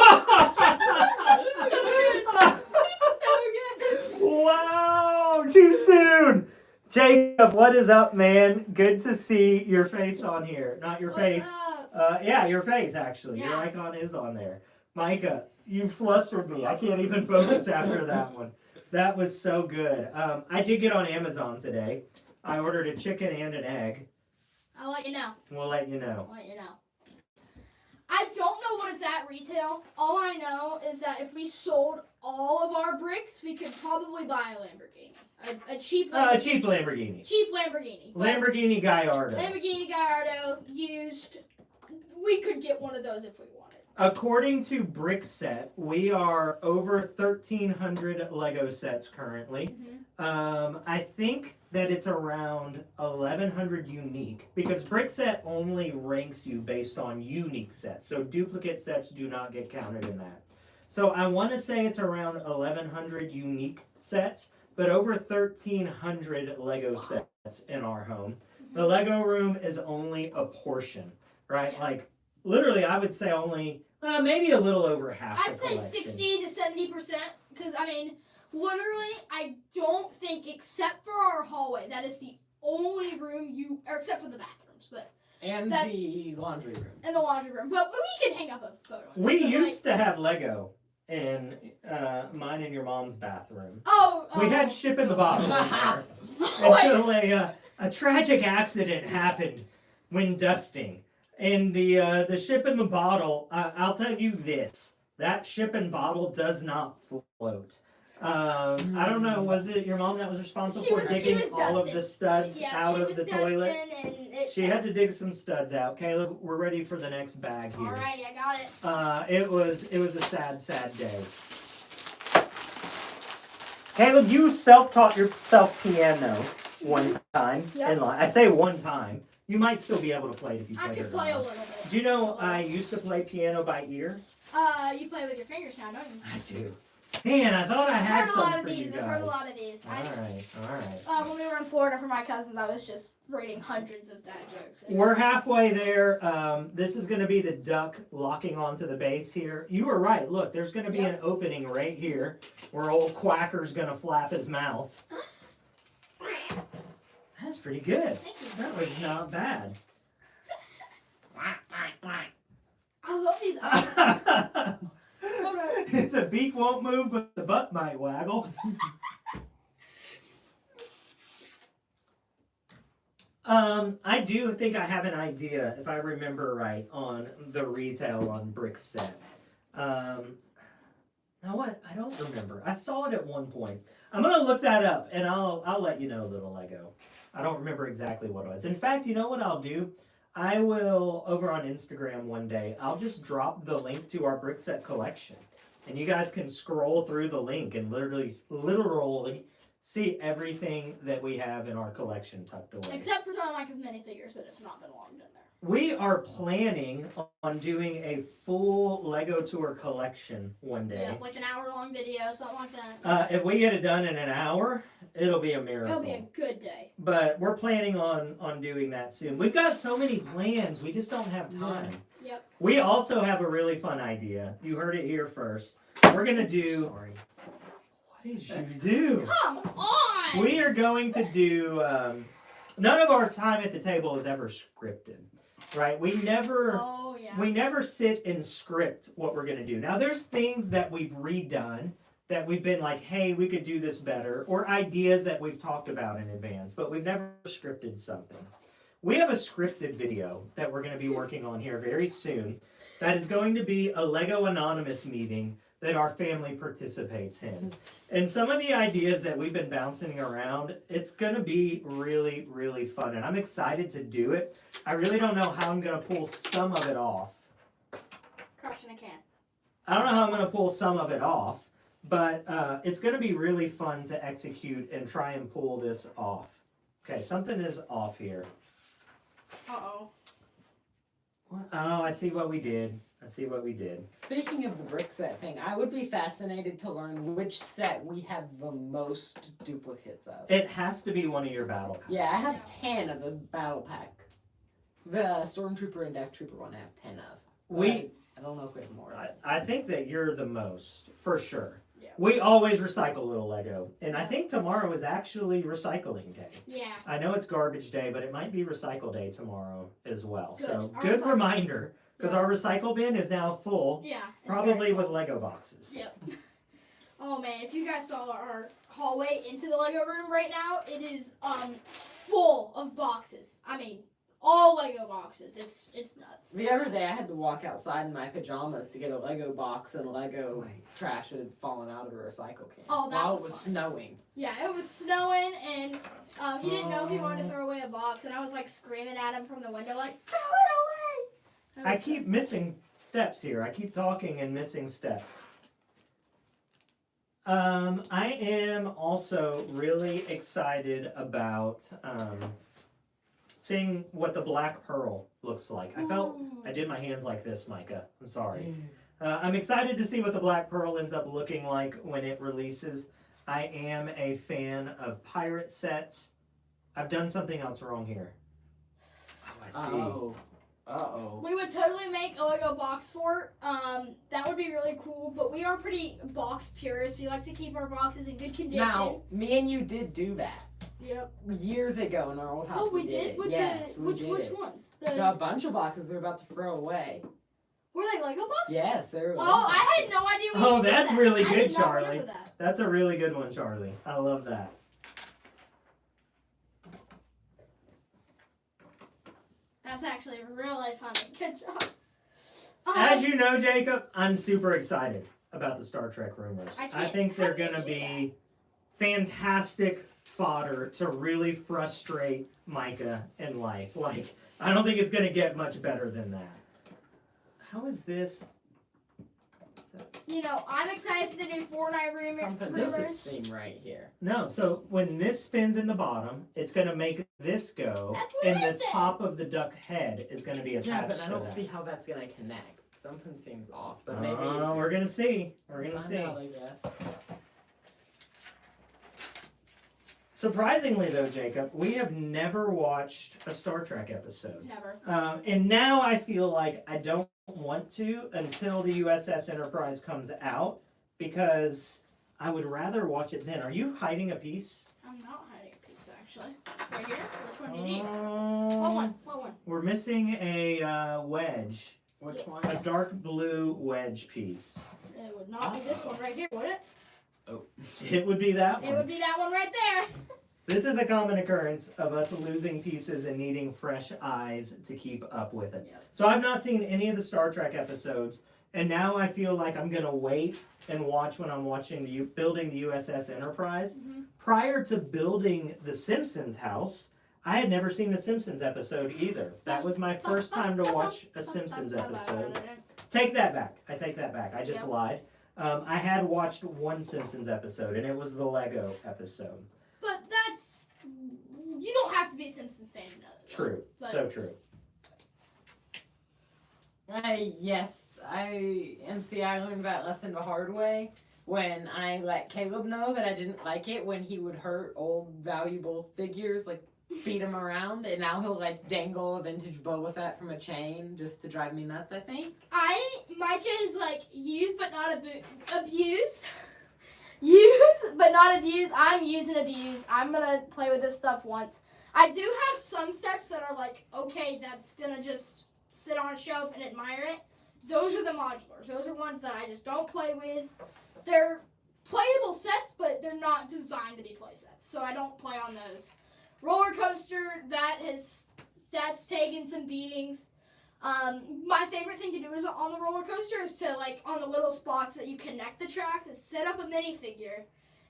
Wow, too soon. Jacob, what is up, man? Good to see your face on here. Not your face. Yeah, your face, actually. Yeah. Your icon is on there. Micah, you flustered me. I can't even focus after that one. That was so good. I did get on Amazon today. I ordered a chicken and an egg. I'll let you know. We'll let you know. I'll let you know. I don't know what it's at retail. All I know is that if we sold all of our bricks, we could probably buy a Lamborghini. A cheap Lamborghini. Cheap Lamborghini. Cheap Lamborghini. Lamborghini Gallardo. Lamborghini Gallardo used. We could get one of those if we wanted. According to Brickset, we are over 1,300 Lego sets currently. Mm-hmm. I think that it's around 1,100 unique because Brickset only ranks you based on unique sets. So duplicate sets do not get counted in that. So I want to say it's around 1,100 unique sets, but over 1,300 Lego sets in our home. Mm-hmm. The Lego room is only a portion, right? Yeah. Like literally, I would say only maybe a little over half. I'd say 60 to 70% because I mean, literally, I don't think except for our hallway, that is the only room or except for the bathrooms, but and the laundry room. And the laundry room, but we could hang up a photo. We used to have Lego in mine and your mom's bathroom. Oh, We had ship in the bottle in there Wait. until a tragic accident happened when dusting. And the ship in the bottle, I'll tell you this: that ship and bottle does not float. I don't know. Was it your mom that was responsible for digging all of the studs out of the toilet? She had to dig some studs out. Caleb, we're ready for the next bag here. Alrighty, I got it. It was a sad day. Caleb, you self-taught yourself piano one time in life. I say one time. You might still be able to play it if you I played could it play a around. little bit. Do you know I used to play piano by ear? You play with your fingers now, don't you? I do. Man, I thought I I've had heard a some lot of for you these. guys. I've heard a lot of these. All right. When we were in Florida for my cousins, I was just reading hundreds of dad jokes. We're halfway there. This is going to be the duck locking onto the base here. You were right. Look, there's going to be an opening right here where old Quacker's going to flap his mouth. That's pretty good. Thank you. That was not bad. I love these. The beak won't move, but the butt might waggle. I do think I have an idea, if I remember right, on the retail on brick set. Now what? I don't remember. I saw it at one point. I'm gonna look that up, and I'll let you know, little Lego. I don't remember exactly what it was. In fact, you know what I'll do? I will, over on Instagram one day, I'll just drop the link to our brick set collection. And you guys can scroll through the link and literally see everything that we have in our collection tucked away. Except for some of Micah's minifigures that have not been logged in there. We are planning on doing a full Lego tour collection one day. Yeah, like an hour-long video, something like that. If we get it done in an hour, it'll be a miracle. It'll be a good day. But we're planning on doing that soon. We've got so many plans, we just don't have time. Yep. We also have a really fun idea. You heard it here first. We're gonna do. Sorry. What did you do? Come on! We are going to do. None of our time at the table is ever scripted, right? We never. Oh, yeah. We never sit and script what we're gonna do. Now, there's things that we've redone that we've been like, hey, we could do this better, or ideas that we've talked about in advance, but we've never scripted something. We have a scripted video that we're going to be working on here very soon that is going to be a Lego Anonymous meeting that our family participates in. And some of the ideas that we've been bouncing around, it's going to be really, really fun. And I'm excited to do it. I really don't know how I'm going to pull some of it off. Crushing a can. I don't know how I'm going to pull some of it off, but it's going to be really fun to execute and try and pull this off. Okay, something is off here. Uh-oh. What? Oh, I see what we did. Speaking of the brick set thing, I would be fascinated to learn which set we have the most duplicates of. It has to be one of your battle packs. Yeah, I have 10 of the battle pack. The Stormtrooper and Death Trooper one I have 10 of. I don't know if we have more. I think that you're the most, for sure. Yeah. We always recycle little Lego. And I think tomorrow is actually recycling day. Yeah. I know it's garbage day, but it might be recycle day tomorrow as well. Good. So Our good recycle- reminder, because our recycle bin is now full, Yeah. it's probably very with cool. Lego boxes. Yep. Oh man, if you guys saw our hallway into the Lego room right now, it is full of boxes. I mean, all Lego boxes. It's nuts. The other day I had to walk outside in my pajamas to get a Lego box and Lego trash that had fallen out of a recycle can. Oh, that while was it was fun. snowing. Yeah, it was snowing, and he didn't know if he wanted to throw away a box, and I was like screaming at him from the window, like, throw it away! I keep missing steps here. I keep talking and missing steps. I am also really excited about seeing what the Black Pearl looks like. I did my hands like this, Micah. I'm sorry. I'm excited to see what the Black Pearl ends up looking like when it releases. I am a fan of pirate sets. I've done something else wrong here. Oh, I see. Uh-oh. We would totally make a Lego box fort. That would be really cool, but we are pretty box purists. We like to keep our boxes in good condition. Now, me and you did do that Yep. years ago in our old house. Oh, we did? it. With Yes, we which did it. ones? A bunch of boxes we were about to throw away. Were they Lego boxes? Yes, they're. Oh, I had no idea. We Oh, even did that's that. really I good, did not Charlie. remember that. That's a really good one, Charlie. I love that. That's actually really funny. Good job. As you know, Jacob, I'm super excited about the Star Trek rumors. I think they're going to be fantastic fodder to really frustrate Micah in life. Like, I don't think it's going to get much better than that. How is this? You know, I'm excited for the new Fortnite Something rumors. doesn't seem right here. No, so when this spins in the bottom, it's going to make this go, and the top of the duck head is going to be attached Yeah, but I to don't that. see how that's gonna connect. Something seems off, but maybe. We're going to see. We're going to Find see. out, I guess. Surprisingly, though, Jacob, we have never watched a Star Trek episode. Never. And now I feel like I don't want to until the USS Enterprise comes out, because I would rather watch it then. Are you hiding a piece? I'm not hiding a piece, actually. Right here? Which one do you need? What one? What one? We're missing a wedge. Which one? A dark blue wedge piece. It would not be this one right here, would it? It would be that It one. would be that one right there. This is a common occurrence of us losing pieces and needing fresh eyes to keep up with it. Yep. So I've not seen any of the Star Trek episodes, and now I feel like I'm gonna wait and watch when I'm watching building the USS Enterprise. Mhm. Prior to building the Simpsons house, I had never seen a Simpsons episode either. That was my first time to watch a Simpsons episode. Take that back. I take that back. I just Yep. lied. I had watched one Simpsons episode, and it was the Lego episode. But that's... You don't have to be a Simpsons fan to know that. True. But- So true. Yes, I learned that lesson the hard way when I let Caleb know that I didn't like it when he would hurt old valuable figures, like beat him around, and now he'll like dangle a vintage Boba Fett from a chain just to drive me nuts, I think. Micah is like used but not abused. Use but not abuse. I'm used and abused. I'm gonna play with this stuff once. I do have some sets that are like, okay, that's gonna just sit on a shelf and admire it. Those are the modulars. Those are ones that I just don't play with. They're playable sets, but they're not designed to be play sets, so I don't play on those. Roller coaster, that's taken some beatings. My favorite thing to do is on the roller coaster is to, like, on the little spots that you connect the tracks, is set up a minifigure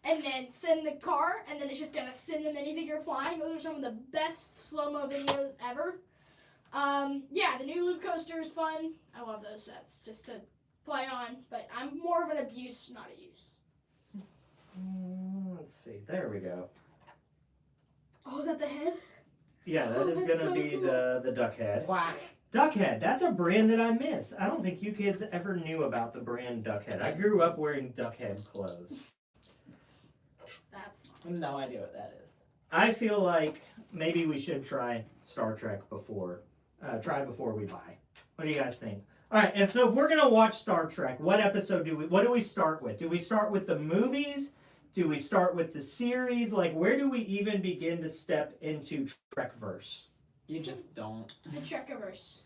and then send the car, and then it's just gonna send the minifigure flying. Those are some of the best slow-mo videos ever. Yeah, the new loop coaster is fun. I love those sets just to play on, but I'm more of an abuse, not a use. Let's see. There we go. Oh, is that the head? Yeah, that Oh, is that's gonna so be cool. the duck head. Quack. Duckhead, that's a brand that I miss. I don't think you kids ever knew about the brand Duckhead. I grew up wearing Duckhead clothes. That's I have no idea what that is. I feel like maybe we should try Star Trek before we buy. What do you guys think? All right, and so if we're gonna watch Star Trek, what do we start with? Do we start with the movies? Do we start with the series? Like, where do we even begin to step into Trekverse? You just don't. the Trekiverse.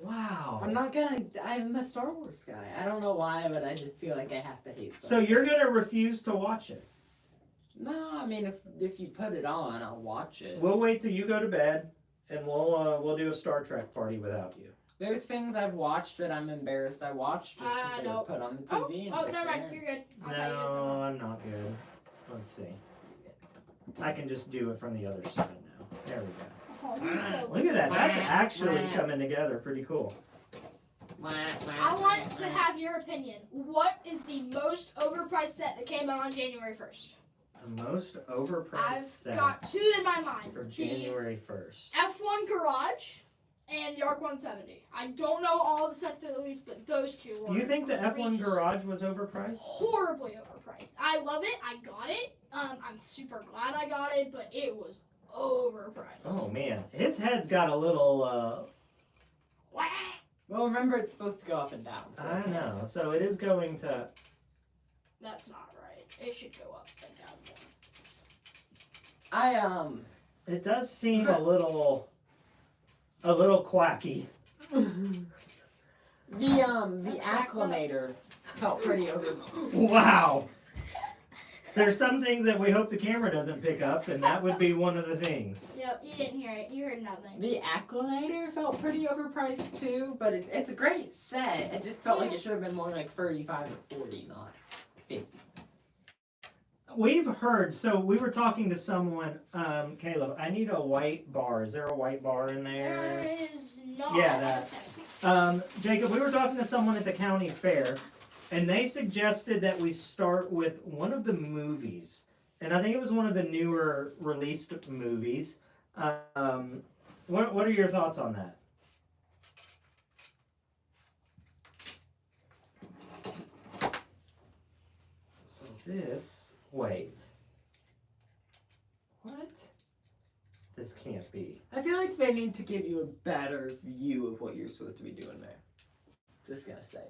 Wow. I'm a Star Wars guy. I don't know why, but I just feel like I have to hate Star So Wars. you're gonna refuse to watch it? No, I mean, if you put it on, I'll watch it. We'll wait till you go to bed, and we'll do a Star Trek party without you. There's things I've watched that I'm embarrassed I watched just because they no. were put on the Oh, TV. never mind. You're good. I thought you did No, something. I'm not good. Let's see. I can just do it from the other side now. There we go. Oh, he's so Look at that. That's actually coming together pretty cool. I want to have your opinion. What is the most overpriced set that came out on January 1st? The most overpriced I've set got two in my mind. for The January 1st. F1 Garage and the ARC 170. I don't know all the sets that are released, but those two were Do you think the F1 outrageous. Garage was overpriced? Horribly overpriced. I love it. I got it. I'm super glad I got it, but it was overpriced. Oh man, his head's got a little. Wah! Well, remember it's supposed to go up and down. so I it can't. know. So it is going to. That's not right. It should go up and down more. I It does seem a little quacky. The acclimator felt pretty over. Wow. There's some things that we hope the camera doesn't pick up, and that would be one of the things. Yep, you didn't hear it. You heard nothing. The acclimator felt pretty overpriced too, but it's a great set. It just felt like it should have been more like 35 or 40, not 50. We've heard, so we were talking to someone, Caleb, I need a white bar. Is there a white bar in there? There is not. Yeah, that. Jacob, we were talking to someone at the county fair, and they suggested that we start with one of the movies. And I think it was one of the newer released movies. What are your thoughts on that? So this, wait. What? This can't be. I feel like they need to give you a better view of what you're supposed to be doing there. Just gonna say.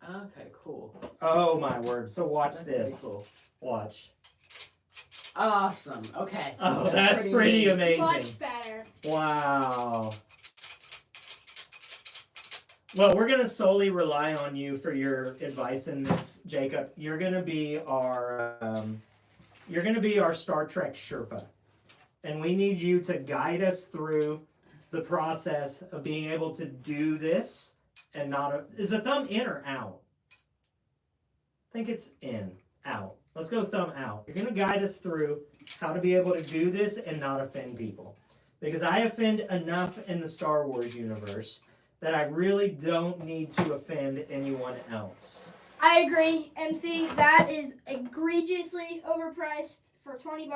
Okay, cool. Oh my word. So watch That's this. pretty cool. Watch. Awesome. Okay. Oh, that's pretty neat. amazing. Much better. Wow. Well, we're gonna solely rely on you for your advice in this, Jacob. You're gonna be our Star Trek Sherpa, and we need you to guide us through the process of being able to do this and not. Is the thumb in or out? I think it's in. Out. Let's go thumb out. You're gonna guide us through how to be able to do this and not offend people, because I offend enough in the Star Wars universe that I really don't need to offend anyone else. I agree, MC. That is egregiously overpriced for $20.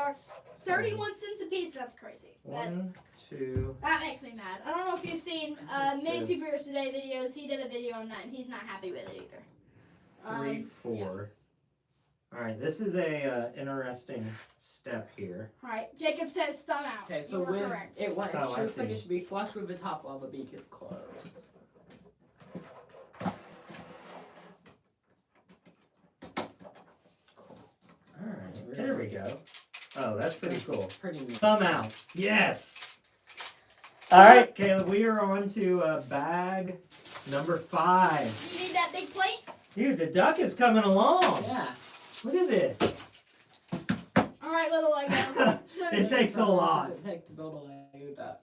31 cents a piece. That's crazy. One, two. That makes me mad. I don't know if you've seen Mini Superiors Today videos. He did a video on that, and he's not happy with it either. 3, 4. Yeah. All right, this is a interesting step here. All right, Jacob says thumb out. Okay, so You were with correct. it Oh, I looks like see. it should be flush with the top while the beak is closed. All right, there we go. Oh, that's pretty cool. Pretty neat. Thumb out. Yes. All right, Caleb, we are on to bag number 5. You need that big plate? Dude, the duck is coming along. Yeah. Look at this. All right, little Lego. So It takes a How long lot. does it take to build a Lego duck?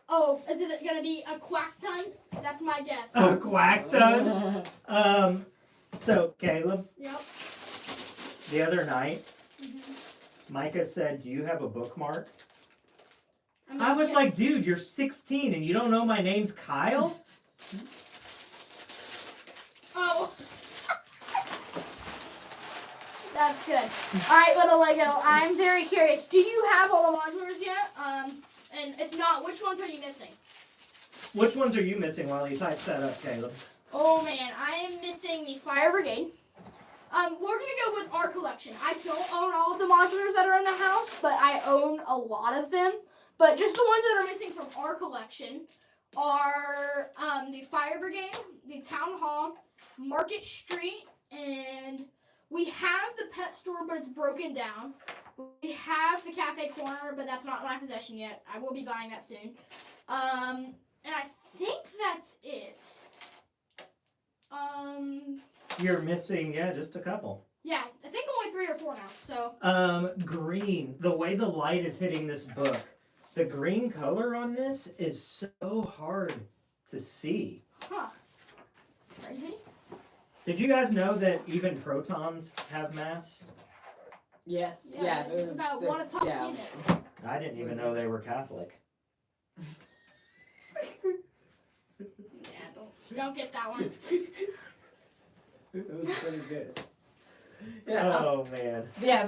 oh, is it gonna be a quack ton? That's my guess. A quack ton. So Caleb, Yep. the other night, Mhm. Micah said, "Do you have a bookmark?" I'm I gonna was check. like, "Dude, you're 16 and you don't know my name's Kyle?" Oh. That's good. All right, little Lego. I'm very curious. Do you have all the modulars yet? And if not, which ones are you missing? Which ones are you missing while he types that up, Caleb? Oh man, I am missing the Fire Brigade. We're gonna go with our collection. I don't own all of the modulars that are in the house, but I own a lot of them. But just the ones that are missing from our collection are the Fire Brigade, the Town Hall, Market Street, and we have the pet store, but it's broken down. We have the Cafe Corner, but that's not in my possession yet. I will be buying that soon. And I think that's it. You're missing, just a couple. Yeah, I think only 3 or 4 now. So Green. The way the light is hitting this book, the green color on this is so hard to see. huh. Crazy. Did you guys know that even protons have mass? Yes. Yeah, Yeah. about one a top yeah. unit. I didn't even know they were Catholic. Yeah, don't get that one. It was pretty good. Yeah. Oh man. Yeah,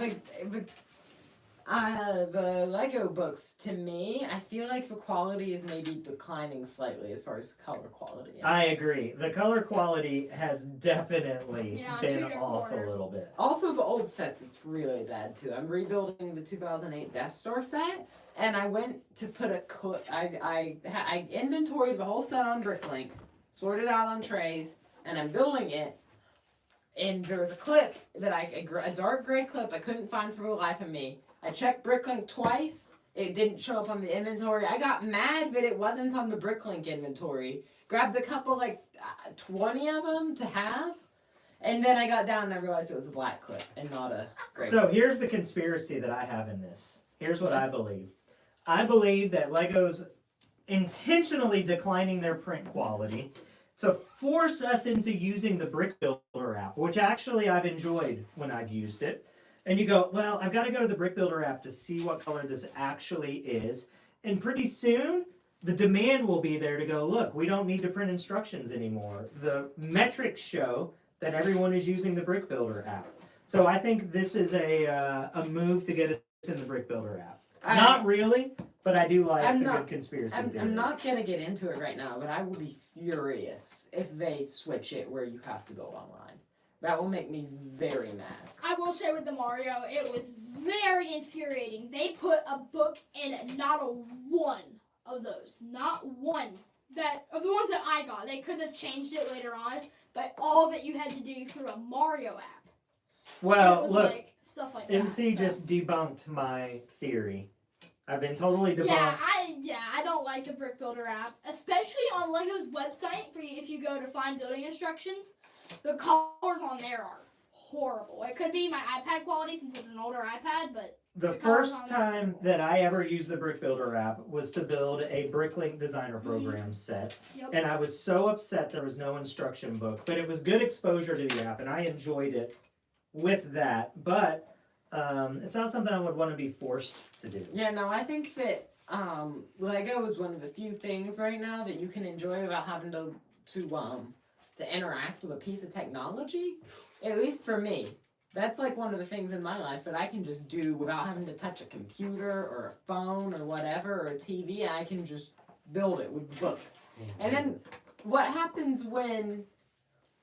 the Lego books, to me, I feel like the quality is maybe declining slightly as far as color quality. I agree. The color quality has definitely Yeah, been Tudor off Corner. a little bit. Also, the old sets, it's really bad too. I'm rebuilding the 2008 Death Star set, and I went to put a I inventoried the whole set on Bricklink, sorted out on trays, and I'm building it. And there was a clip that a dark gray clip I couldn't find for the life of me. I checked Bricklink twice. It didn't show up on the inventory. I got mad that it wasn't on the Bricklink inventory. Grabbed a couple, 20 of them to have. And then I got down and I realized it was a black clip and not a gray So clip. here's the conspiracy that I have in this. Here's what I believe. I believe that Lego's intentionally declining their print quality to force us into using the Brick Builder app, which actually I've enjoyed when I've used it. And you go, well, I've got to go to the Brick Builder app to see what color this actually is. And pretty soon, the demand will be there to go, look, we don't need to print instructions anymore. The metrics show that everyone is using the Brick Builder app. So I think this is a move to get us in the Brick Builder app. Not really, but I do like a good conspiracy theory. I'm not going to get into it right now, but I will be furious if they switch it where you have to go online. That will make me very mad. I will say with the Mario, it was very infuriating. They put a book in not a one of those. Not one. Of the ones that I got. They could have changed it later on, but all of it you had to do through a Mario app. Well, look, stuff like MC that, just debunked my theory. I've been totally debunked. I don't like the Brick Builder app, especially on Lego's website. If you go to find building instructions, the colors on there are horrible. It could be my iPad quality since it's an older iPad, but the first time that I ever used the Brick Builder app was to build a Bricklink designer program set. Yep. And I was so upset there was no instruction book, but it was good exposure to the app and I enjoyed it with that. But it's not something I would want to be forced to do. Yeah, no, I think that Lego is one of the few things right now that you can enjoy without having to interact with a piece of technology. At least for me. That's like one of the things in my life that I can just do without having to touch a computer or a phone or whatever or a TV. I can just build it with the book. And then what happens when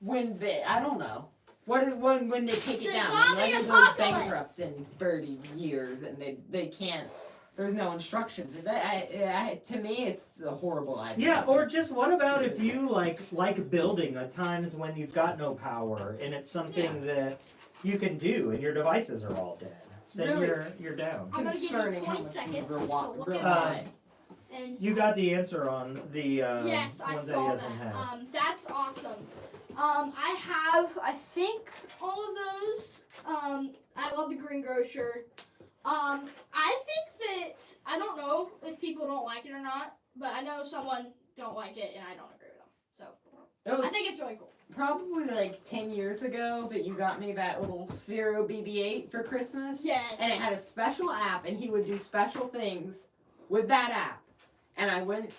I don't know. What is when they take it down? Lego goes bankrupt in 30 years and they can't. There's no instructions. To me, it's a horrible idea. Yeah, or just what about if you like building at times when you've got no power and it's something that you can do and your devices are all dead. Then Really you're down. I'm going to give you 20 seconds to look at this. And You got the answer on the yes, I ones saw that he doesn't have. that's awesome. I have, I think, all of those. I love the green grocer. I think that, I don't know if people don't like it or not, but I know someone don't like it and I don't agree with them. So, I think it's really cool. Probably 10 years ago that you got me that little Zero BB-8 for Christmas. Yes. And it had a special app and he would do special things with that app. And I went,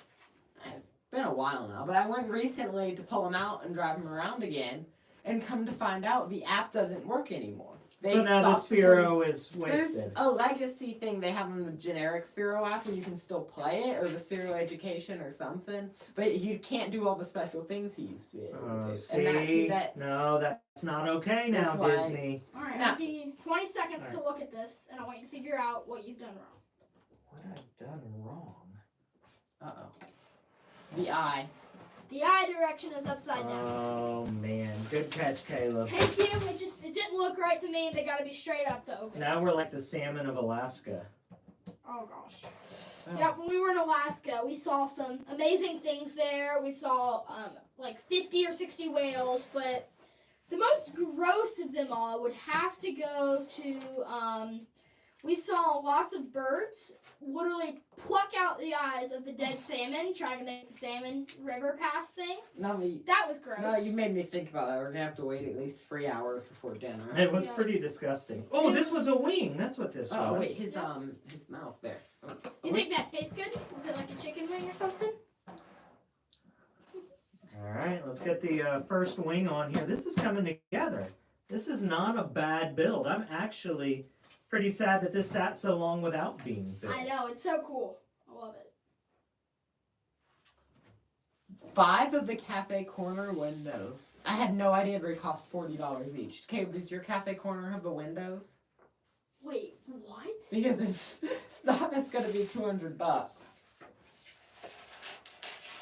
it's been a while now, but I went recently to pull him out and drive him around again and come to find out the app doesn't work anymore. So now the Sphero is wasted. There's a legacy thing they have on the generic Sphero app where you can still play it, or the Sphero Education or something, but you can't do all the special things he used to be able to do. See? No, that's not okay now, That's why- Disney. Alright, I'll give you 20 seconds to look at this, and I want you to figure out what you've done wrong. What have I done wrong? Uh-oh. The eye. The eye direction is upside down. Oh man, good catch, Caleb. Thank you. It didn't look right to me. They gotta be straight up though. Now we're like the salmon of Alaska. Oh gosh. Oh. Yeah, when we were in Alaska, we saw some amazing things there. We saw 50 or 60 whales, but the most gross of them all would have to go to we saw lots of birds literally pluck out the eyes of the dead salmon, trying to make the salmon river pass thing. That was gross. No, you made me think about that. We're gonna have to wait at least 3 hours before dinner. It was pretty disgusting. Oh, this was a wing. That's what this was. Oh wait, his mouth there. You think that tastes good? Was it like a chicken wing or something? All right, let's get the first wing on here. This is coming together. This is not a bad build. I'm actually pretty sad that this sat so long without being built. I know, it's so cool. I love it. 5 of the cafe corner windows. I had no idea they cost $40 each. Okay, does your cafe corner have the windows? Wait, what? Because if not, it's gonna be $200.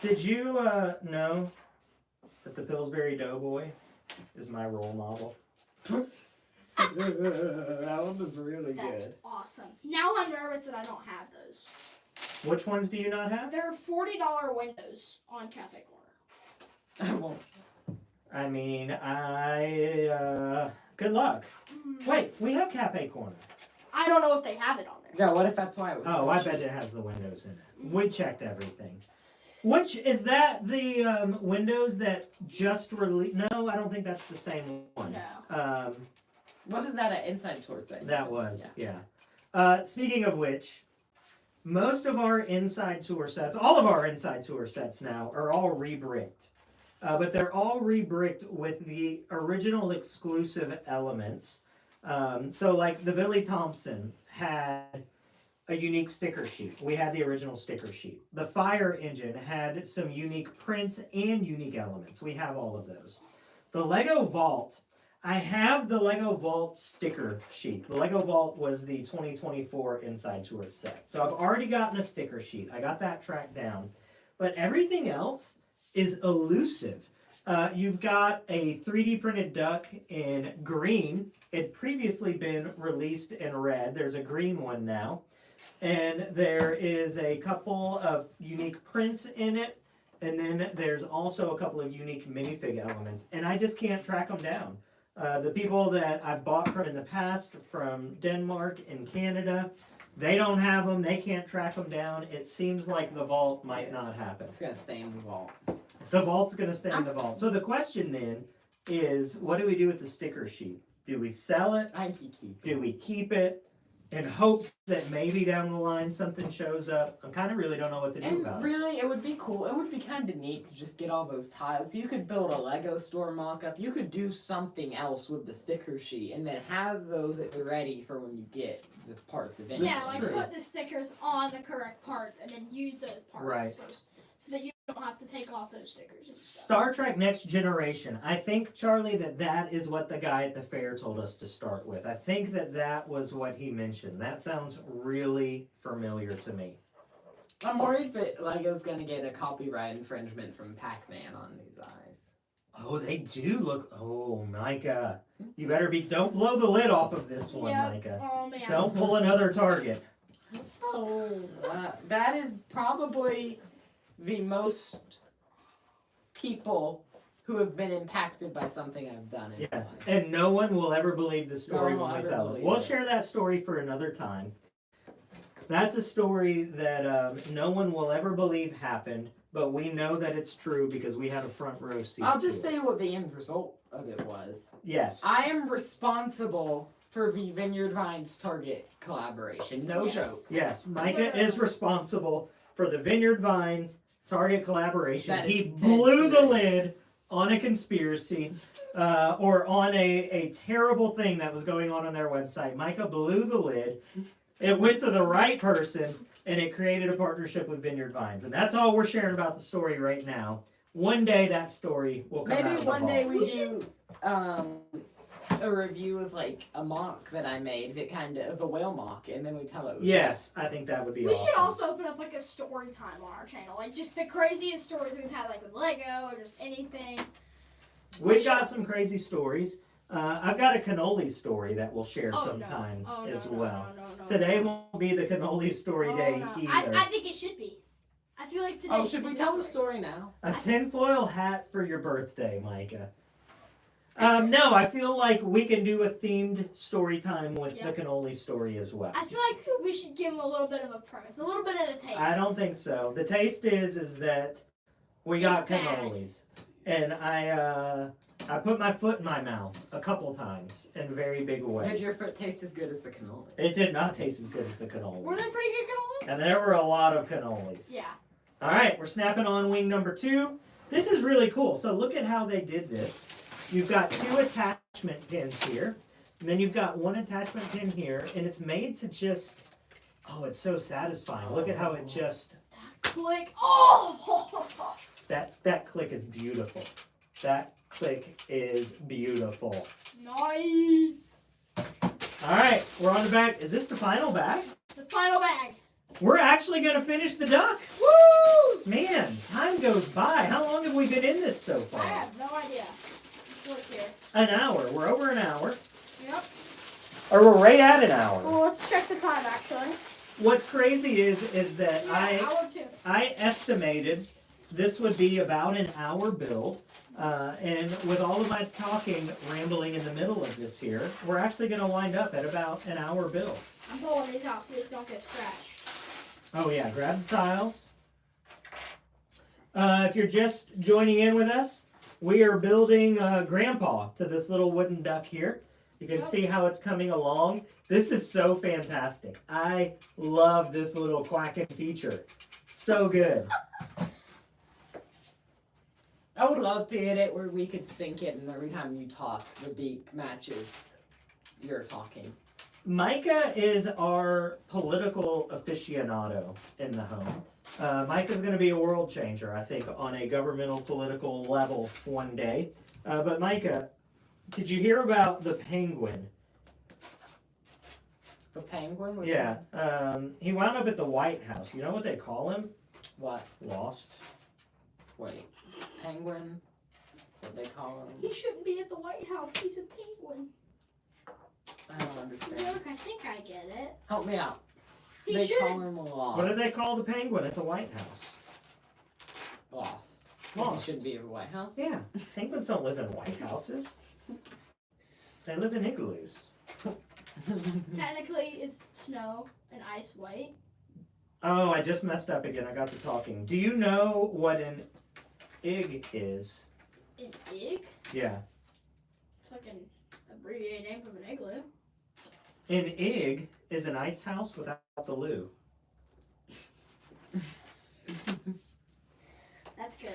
Did you know that the Pillsbury Doughboy is my role model? That one was really That's good. awesome. Now I'm nervous that I don't have those. Which ones do you not have? There are $40 windows on Cafe Corner. I won't. I mean, good luck. Wait, we have Cafe Corner. I don't know if they have it on there. Yeah, what if that's why it was Oh, so I cheap? bet it has the windows in it. We checked everything. Which, is that the windows that just released? No, I don't think that's the same one. No. Wasn't that an inside tour thing? That was, yeah. Speaking of which, most of our inside tour sets, all of our inside tour sets now, are all re-bricked. But they're all re-bricked with the original exclusive elements. So like the Billy Thompson had a unique sticker sheet. We had the original sticker sheet. The fire engine had some unique prints and unique elements. We have all of those. The Lego Vault, I have the Lego Vault sticker sheet. The Lego Vault was the 2024 Inside Tour set. So I've already gotten a sticker sheet. I got that tracked down. But everything else is elusive. You've got a 3D printed duck in green. It had previously been released in red. There's a green one now. And there is a couple of unique prints in it. And then there's also a couple of unique minifig elements. And I just can't track them down. The people that I've bought from in the past, from Denmark and Canada, they don't have them. They can't track them down. It seems like the vault might not happen. It's gonna stay in the vault. The vault's going to stay in the vault. So the question then is, what do we do with the sticker sheet? Do we sell it? I can keep it. Do we keep it in hopes that maybe down the line something shows up? I kind of really don't know what to do And about it. really, it would be cool. It would be kind of neat to just get all those tiles. You could build a Lego store mock-up. You could do something else with the sticker sheet and then have those at the ready for when you get the parts eventually. Yeah, like true. put the stickers on the correct parts and then use those parts Right. first. So that you don't have to take off those stickers and stuff. Star Trek Next Generation. I think, Charlie, that is what the guy at the fair told us to start with. I think that was what he mentioned. That sounds really familiar to me. I'm worried that Lego's gonna get a copyright infringement from Pac-Man on these eyes. Oh, they do look. Oh, Micah. You better don't blow the lid off of this one, Yep. Micah. Oh man. Don't pull another target. So that is probably the most people who have been impacted by something I've done. In Yes, life. and no one will ever believe the story No one when will we ever tell it. believe We'll it. share that story for another time. That's a story that no one will ever believe happened, but we know that it's true because we had a front row seat. I'll just to it. say what the end result of it was. Yes. I am responsible for the Vineyard Vines Target collaboration. No Yes. joke. Yes, Micah is responsible for the Vineyard Vines Target collaboration. That He is dead blew the serious. lid on a conspiracy or on a terrible thing that was going on their website. Micah blew the lid. It went to the right person, and it created a partnership with Vineyard Vines. And that's all we're sharing about the story right now. One day that story will come out Maybe of the one day vault. we do a review of like a mock that I made, that kind of a whale mock, and then we tell it. Yes, I think that would be We awesome. should also open up like a story time on our channel, like just the craziest stories we've had, like with Lego or just anything. We've got some crazy stories. I've got a cannoli story that we'll share Oh, sometime no. Oh, as no, well. No, Today won't be the cannoli story Oh, day no. either. I think it should be. I feel like today. Oh, should be we the tell the story now? A tinfoil hat for your birthday, Micah. No, I feel like we can do a themed story time with Yeah. the cannoli story as well. I feel like we should give him a little bit of a premise, a little bit of the taste. I don't think so. The taste is that we got It's bad. cannolis, and I put my foot in my mouth a couple times in a very big Did way. your foot taste as good as the cannoli? It did not taste as good as the Were cannolis, they pretty good cannolis? and there were a lot of cannolis. Yeah. All right, we're snapping on wing number 2. This is really cool. So look at how they did this. You've got 2 attachment pins here, and then you've got 1 attachment pin here, and it's made to just, oh, it's so satisfying. Look at how it just, Click. Oh. that click is beautiful. That click is beautiful. Nice. All right, we're on the back. Is this the final bag? The final bag. We're actually going to finish the duck. Woo! Man, time goes by. How long have we been in this so I far? have no idea. Let's look here. An hour. We're over an hour. Yep. Or we're right at an hour. Well, let's check the time actually. What's crazy is that Yeah, hour 2. I estimated this would be about an hour build, and with all of my talking, rambling in the middle of this here, we're actually going to wind up at about an hour build. I'm pulling these out so these don't get scratched. Oh yeah, grab the tiles. If you're just joining in with us, we are building Grandpa to this little wooden duck here. You can see how it's coming along. This is so fantastic. I love this little quacking feature. So good. I would love to get it where we could sync it, and every time you talk, the beak matches your talking. Micah is our political aficionado in the home. Micah's going to be a world changer, I think, on a governmental political level one day. But Micah, did you hear about the penguin? The penguin? Yeah. He wound up at the White House. You know what they call him? What? Lost. Wait. Penguin? What they call him? He shouldn't be at the White House. He's a penguin. I don't understand. Look, I think I get it. Help me out. He They should. call him Lost. What do they call the penguin at the White House? Lost. Lost. He shouldn't be at the White House? Yeah. Penguins don't live in White Houses. They live in igloos. Technically, is snow and ice white? Oh, I just messed up again. I got to talking. Do you know what an ig is? An egg? Yeah. It's like an abbreviated name from an igloo. An ig is an ice house without the loo. That's good.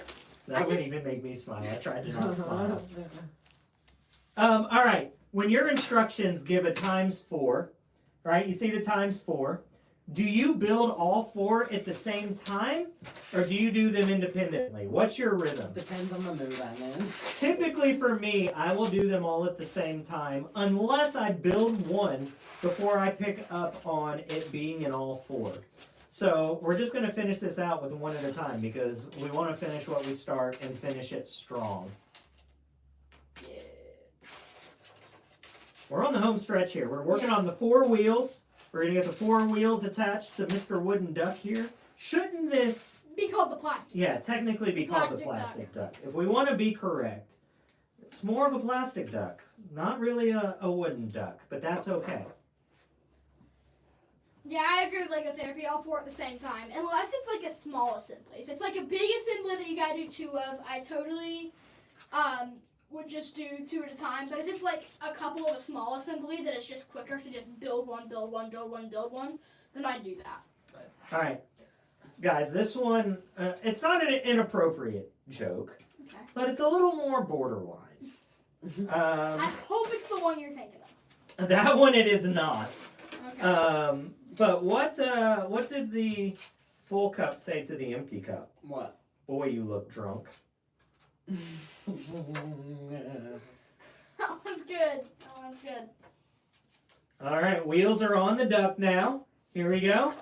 That would even make me smile. I tried to not smile. All right. When your instructions give a ×4, right? You see the ×4. Do you build all 4 at the same time, or do you do them independently? What's your rhythm? Depends on the mood I'm in. Typically for me, I will do them all at the same time, unless I build one before I pick up on it being in all 4. So we're just going to finish this out with one at a time because we want to finish what we start and finish it strong. Yeah. We're on the home stretch here. We're working on the 4 wheels. We're going to get the 4 wheels attached to Mr. Wooden Duck here. Shouldn't this... Be called the plastic. Yeah, technically be called the plastic duck. If we want to be correct, it's more of a plastic duck. Not really a wooden duck, but that's okay. Yeah, I agree with Lego Therapy, all 4 at the same time. Unless it's like a small assembly. If it's like a big assembly that you gotta do 2 of, I totally would just do 2 at a time. But if it's like a couple of a small assembly that it's just quicker to just build one, build one, build one, build one, then I'd do that. All right. Guys, this one, it's not an inappropriate joke, Okay. but it's a little more borderline. I hope it's the one you're thinking of. That one it is not. Okay. But what did the full cup say to the empty cup? What? Boy, you look drunk. That one's good. That one's good. All right, wheels are on the duck now. Here we go.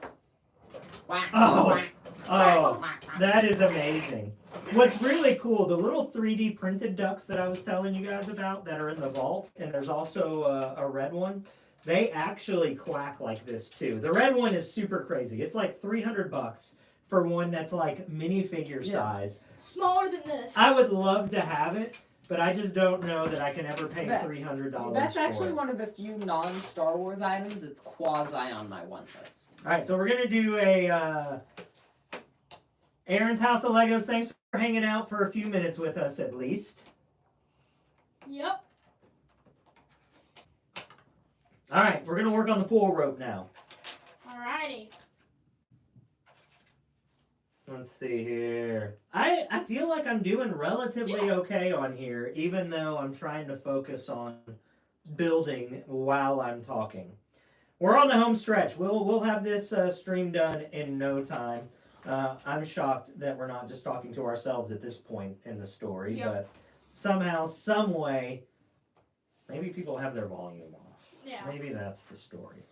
Whack, Oh. whack, Oh, whack, whack. that is amazing. What's really cool, the little 3D printed ducks that I was telling you guys about that are in the vault, and there's also a red one, they actually quack like this too. The red one is super crazy. It's like $300 for one that's like minifigure size. Smaller than this. I would love to have it, but I just don't know that I can ever pay That- $300 That's for actually it. one of the few non-Star Wars items that's quasi on my want list. All right, so we're gonna do a Aaron's House of Legos. Thanks for hanging out for a few minutes with us at least. Yep. All right, we're gonna work on the pull rope now. Alrighty. Let's see here. I feel like I'm doing relatively okay on here, even though I'm trying to focus on building while I'm talking. We're on the home stretch. We'll have this stream done in no time. I'm shocked that we're not just talking to ourselves at this point in the story, but somehow, some way, maybe people have their volume off. Yeah. Maybe that's the story.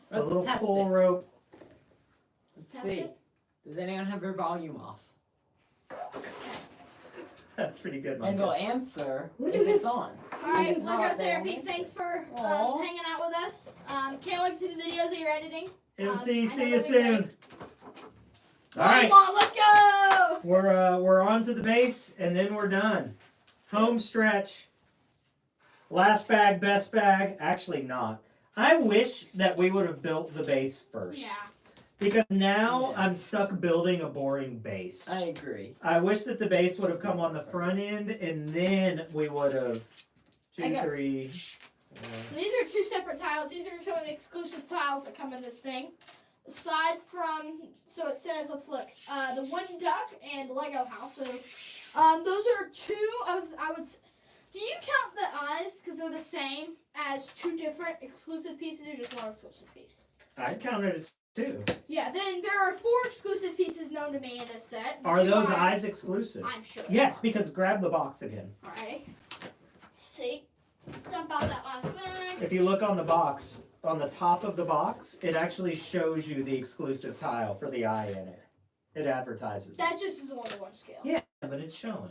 So Let's a little test pull it. rope. Let's Test see. it. Does anyone have their volume off? That's pretty good, And Micah. we'll answer Look if at it's this. on. All right, It's Lego not Therapy, damaged. thanks for Aw. hanging out with us. Can't wait to see the videos that you're editing. MC, I see know you they'll be soon. All Come right, on, let's go! we're on to the base, and then we're done. Home stretch. Last bag, best bag. Actually, not. I wish that we would have built the base first. Yeah. Because now Yeah. I'm stuck building a boring base. I agree. I wish that the base would have come on the front end, and then we would have I got- 3. So these are two separate tiles. These are some of the exclusive tiles that come in this thing. Aside from, so it says, let's look, the wooden duck and the Lego house. So those are two of, do you count the eyes, because they're the same, as two different exclusive pieces or just one exclusive piece? I count it as 2. Yeah, then there are 4 exclusive pieces known to me in this set. Are 2 those eyes exclusive? I'm sure. they Yes, are. because grab the box again. Alrighty. See? Dump out that last bag. If you look on the box, on the top of the box, it actually shows you the exclusive tile for the eye in it. It advertises it. That just is a 1-to-1 scale. Yeah, but it's showing.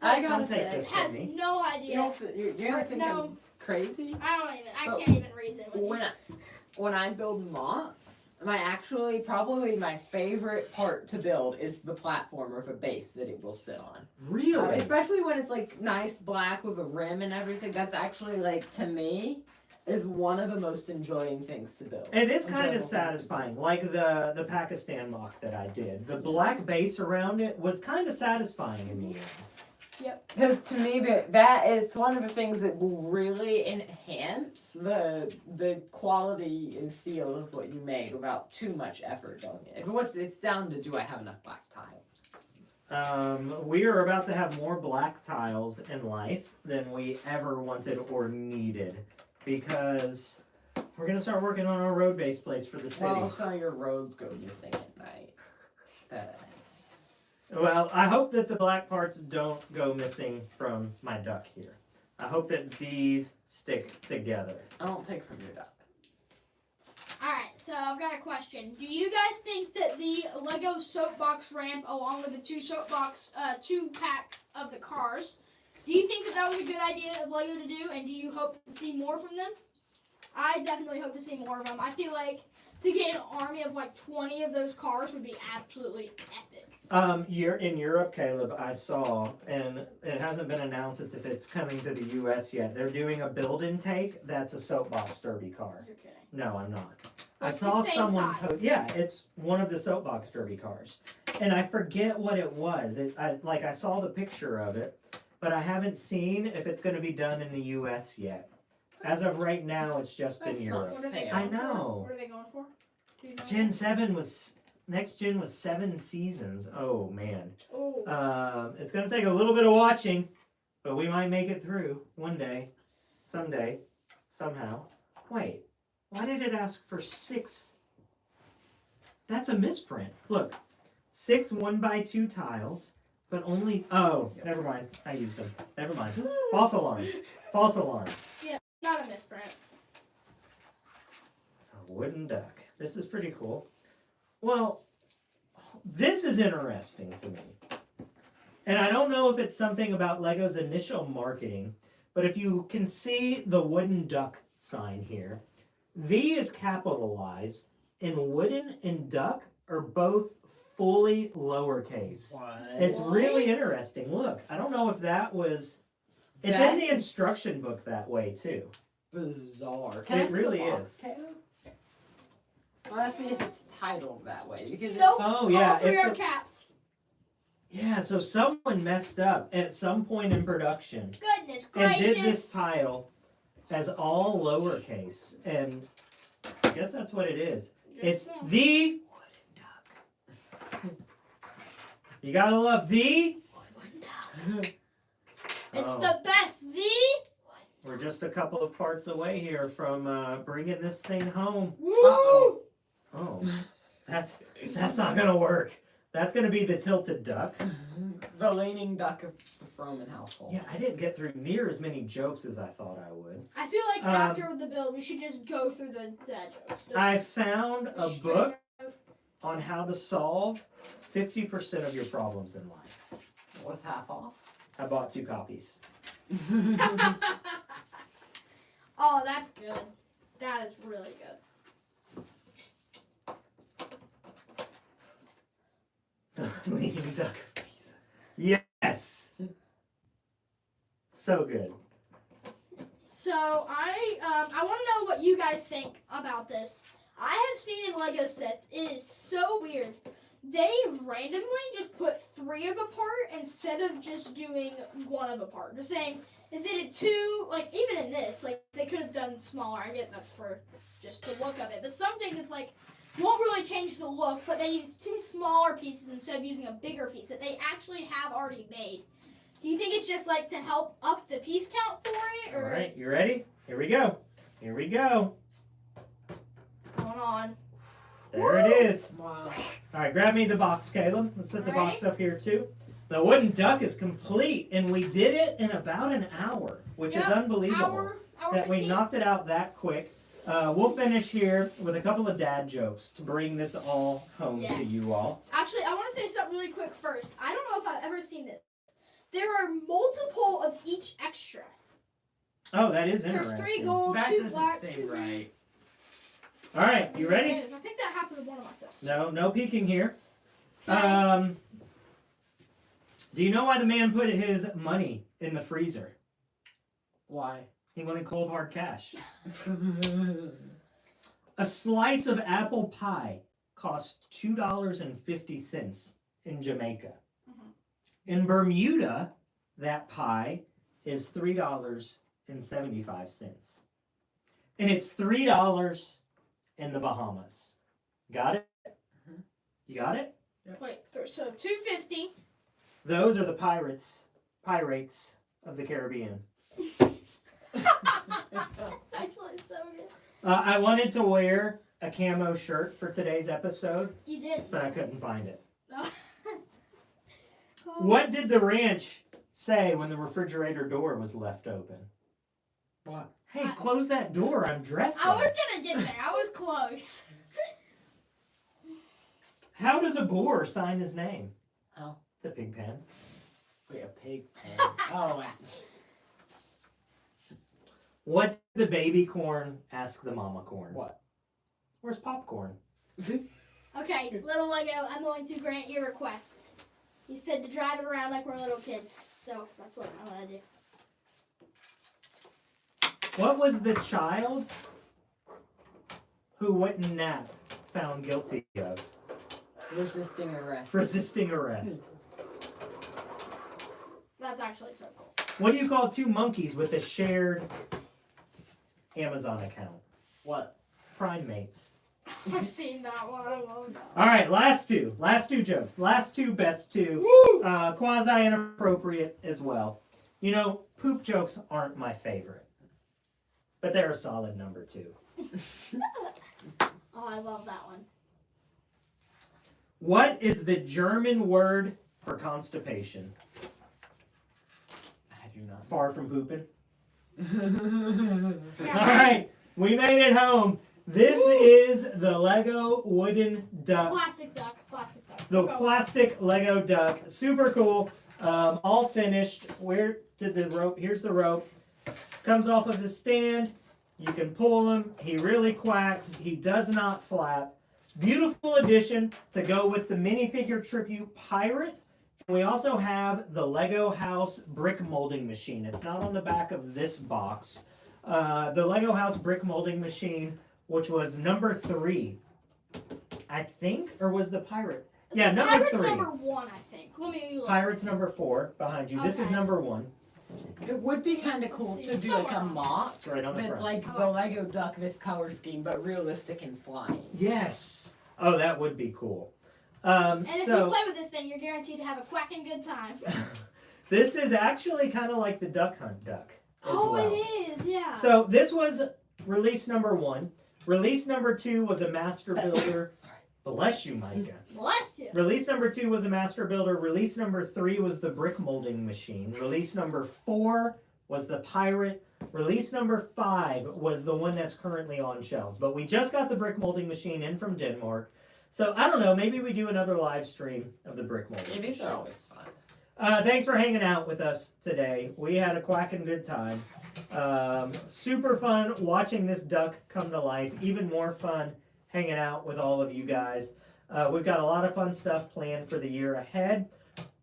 I Come gotta take say, this It has from me. no you idea. don't think No. I'm crazy? I Oh. can't even reason with you. When I build mocks, probably my favorite part to build is the platform or the base that it will sit on. Really? Especially when it's like nice black with a rim and everything. That's actually like, to me, is one of the most enjoying things to build. It is Enjoyable kind of things to satisfying, build. like the Pakistan mock that I did. The black base around it was kind of satisfying in the end. Because to me, that is one of the things that will really enhance the quality and feel of what you made without too much effort going in. It's down to, do I have enough black tiles? We are about to have more black tiles in life than we ever wanted or needed, because we're gonna start working on our road base plates for the city. Well, if some of your roads go missing at night. Well, I hope that the black parts don't go missing from my duck here. I hope that these stick together. I don't take from your duck. Alright, so I've got a question. Do you guys think that the Lego soapbox ramp, along with the 2-pack of the cars, do you think that that was a good idea of Lego to do, and do you hope to see more from them? I definitely hope to see more of them. I feel like to get an army of like 20 of those cars would be absolutely epic. You're in Europe, Caleb, I saw, and it hasn't been announced if it's coming to the US yet. They're doing a build intake that's a soapbox derby car. You're kidding. No, I'm not. It's I saw the same someone size. post. Yeah, it's one of the soapbox derby cars, and I forget what it was. I saw the picture of it, but I haven't seen if it's going to be done in the U.S. yet. As of right now, it's just That's in not Europe. What are they fair. going I know. for? What are they going for? Do you know? Gen 7 was next gen was 7 seasons. Oh man, Oh. it's going to take a little bit of watching, but we might make it through one day, someday, somehow. Wait. Why did it ask for 6? That's a misprint. Look, 6 1x2 tiles, but only. Oh, never mind. I used them. Never mind. False alarm. False alarm. Not a misprint. A wooden duck. This is pretty cool. Well, this is interesting to me. And I don't know if it's something about Lego's initial marketing, but if you can see the wooden duck sign here, V is capitalized, and wooden and duck are both fully lowercase. What? It's really interesting. Look, I don't know if that was. It's That in the is instruction book that way too. bizarre. It really is. I want to see if it's titled that way because Nope. Oh yeah, All 3 if are the- caps. yeah. So someone messed up at some point in production Goodness and gracious. did this tile as all lowercase, and I guess that's what it is. It's the wooden duck. You gotta love the. It's Oh, the best. we're just a couple of parts away here from bringing this thing home. Woo! Uh-oh. Oh, that's not gonna work. That's gonna be the tilted duck. The leaning duck of the Froman household. Yeah, I didn't get through near as many jokes as I thought I would. I feel like Um, after the build, we should just go through the dad jokes. Just I found a straight book up. on how to solve 50% of your problems in life. With half off. I bought 2 copies. Oh, that's good. That is really good. The leaning duck pizza. Yes. So good. So I want to know what you guys think about this. I have seen in Lego sets, it is so weird. They randomly just put 3 of a part instead of just doing 1 of a part. Just saying, if they did 2, like even in this, like they could have done smaller. I get that's for just the look of it. But something that's like won't really change the look, but they use 2 smaller pieces instead of using a bigger piece that they actually have already made. Do you think it's just like to help up the piece count for it? Or All right, you ready? Here we go. Here we go. what's going on? There it is. Wow. All right, grab me the box, Caleb. Let's set the All box up here too. The wooden duck is complete, and we did it in about an hour, which is Yep, unbelievable Hour that we 15. knocked it out that quick. We'll finish here with a couple of dad jokes to bring this all home to Yes. you all. Actually, I want to say something really quick first. I don't know if I've ever seen this. There are multiple of each extra. Oh, that is There's interesting. 3 gold, That 2 doesn't black, seem 2 green. right. All right, you ready? I think that happened to one of my sets. No peeking here. Okay. Do you know why the man put his money in the freezer? Why? He wanted cold hard cash. A slice of apple pie costs $2.50 in Jamaica. Mhm. In Bermuda, that pie is $3.75. And it's $3 in the Bahamas. Got it? Mhm. You got it? Wait, so 250. Those are the pirates of the Caribbean. It's actually so good. I wanted to wear a camo shirt for today's episode, You did. but I couldn't find it. No. What did the ranch say when the refrigerator door was left open? What? Hey, close that door, I'm dressing. I was gonna get there. I was close. How does a boar sign his name? How? The pig pen. Wait, a pig pen. Oh, What did the baby corn ask the mama corn? what? Where's popcorn? Okay, little Lego, I'm going to grant your request. You said to drive it around like we're little kids, so that's what I want to do. What was the child who wouldn't nap found guilty of? Resisting arrest. Resisting arrest. That's actually so cool. What do you call 2 monkeys with a shared Amazon account? What? Primates. I've seen that one. I love that. All right, last two jokes. Last 2, best 2. Woo! Quasi inappropriate as well. You know, poop jokes aren't my favorite, but they're a solid number 2. Oh, I love that one. What is the German word for constipation? I do not. Far from pooping. Yeah. All right, we made it home. This is the Lego wooden duck. Plastic duck. Plastic duck. The Go. plastic Lego duck. Super cool. All finished. Where did the rope? Here's the rope. Comes off of the stand. You can pull him. He really quacks. He does not flap. Beautiful addition to go with the minifigure tribute pirate. We also have the Lego House brick molding machine. It's not on the back of this box. The Lego House brick molding machine, which was number 3, I think, or was the pirate? Yeah, number Pirate's 3. number 1, I think. Let me look. Pirate's number 4 behind you. This is Okay. number 1. It would be kind of cool to do like a mock It's right on the with front. like the Lego duck, this color scheme, but realistic and flying. Yes. Oh, that would be cool. And if you So play with this thing, you're guaranteed to have a quacking good time. this is actually kind of like the Duck Hunt duck as Oh, well. it is, yeah. So this was release number 1. Release number 2 was a Master Builder. Sorry. Bless you, Micah. Bless you. Release number 2 was a Master Builder. Release number 3 was the brick molding machine. Release number 4 was the pirate. Release number 5 was the one that's currently on shelves. But we just got the brick molding machine in from Denmark. So I don't know, maybe we do another live stream of the brick molding These machine. are always fun. Thanks for hanging out with us today. We had a quacking good time. Super fun watching this duck come to life. Even more fun hanging out with all of you guys. We've got a lot of fun stuff planned for the year ahead.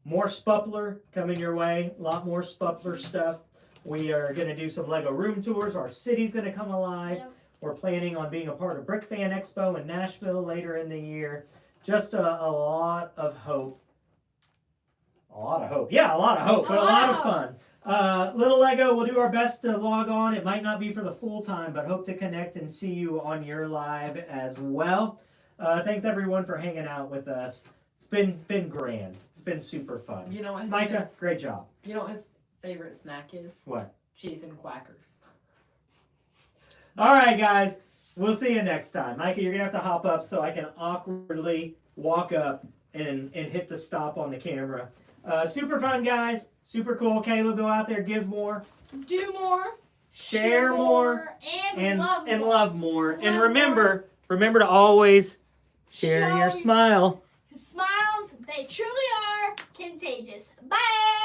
More Spupler coming your way. A lot more Spupler stuff. We are going to do some Lego room tours. Our city's going to come alive. Yep. We're planning on being a part of Brick Fan Expo in Nashville later in the year. Just a lot of hope. A lot of hope. Yeah, a lot of hope, but a lot of fun. Little Lego, we'll do our best to log on. It might not be for the full time, but hope to connect and see you on your live as well. Thanks everyone for hanging out with us. It's been grand. It's been super fun. You know what? Micah, great job. You know what his favorite snack is? What? Cheese and quackers. All right, guys. We'll see you next time. Micah, you're going to have to hop up so I can awkwardly walk up and hit the stop on the camera. Super fun, guys. Super cool. Caleb, go out there, give more. Do more. Share more. And love more. Love more. And Love remember to always share Show your smile. Smiles, they truly are contagious. Bye.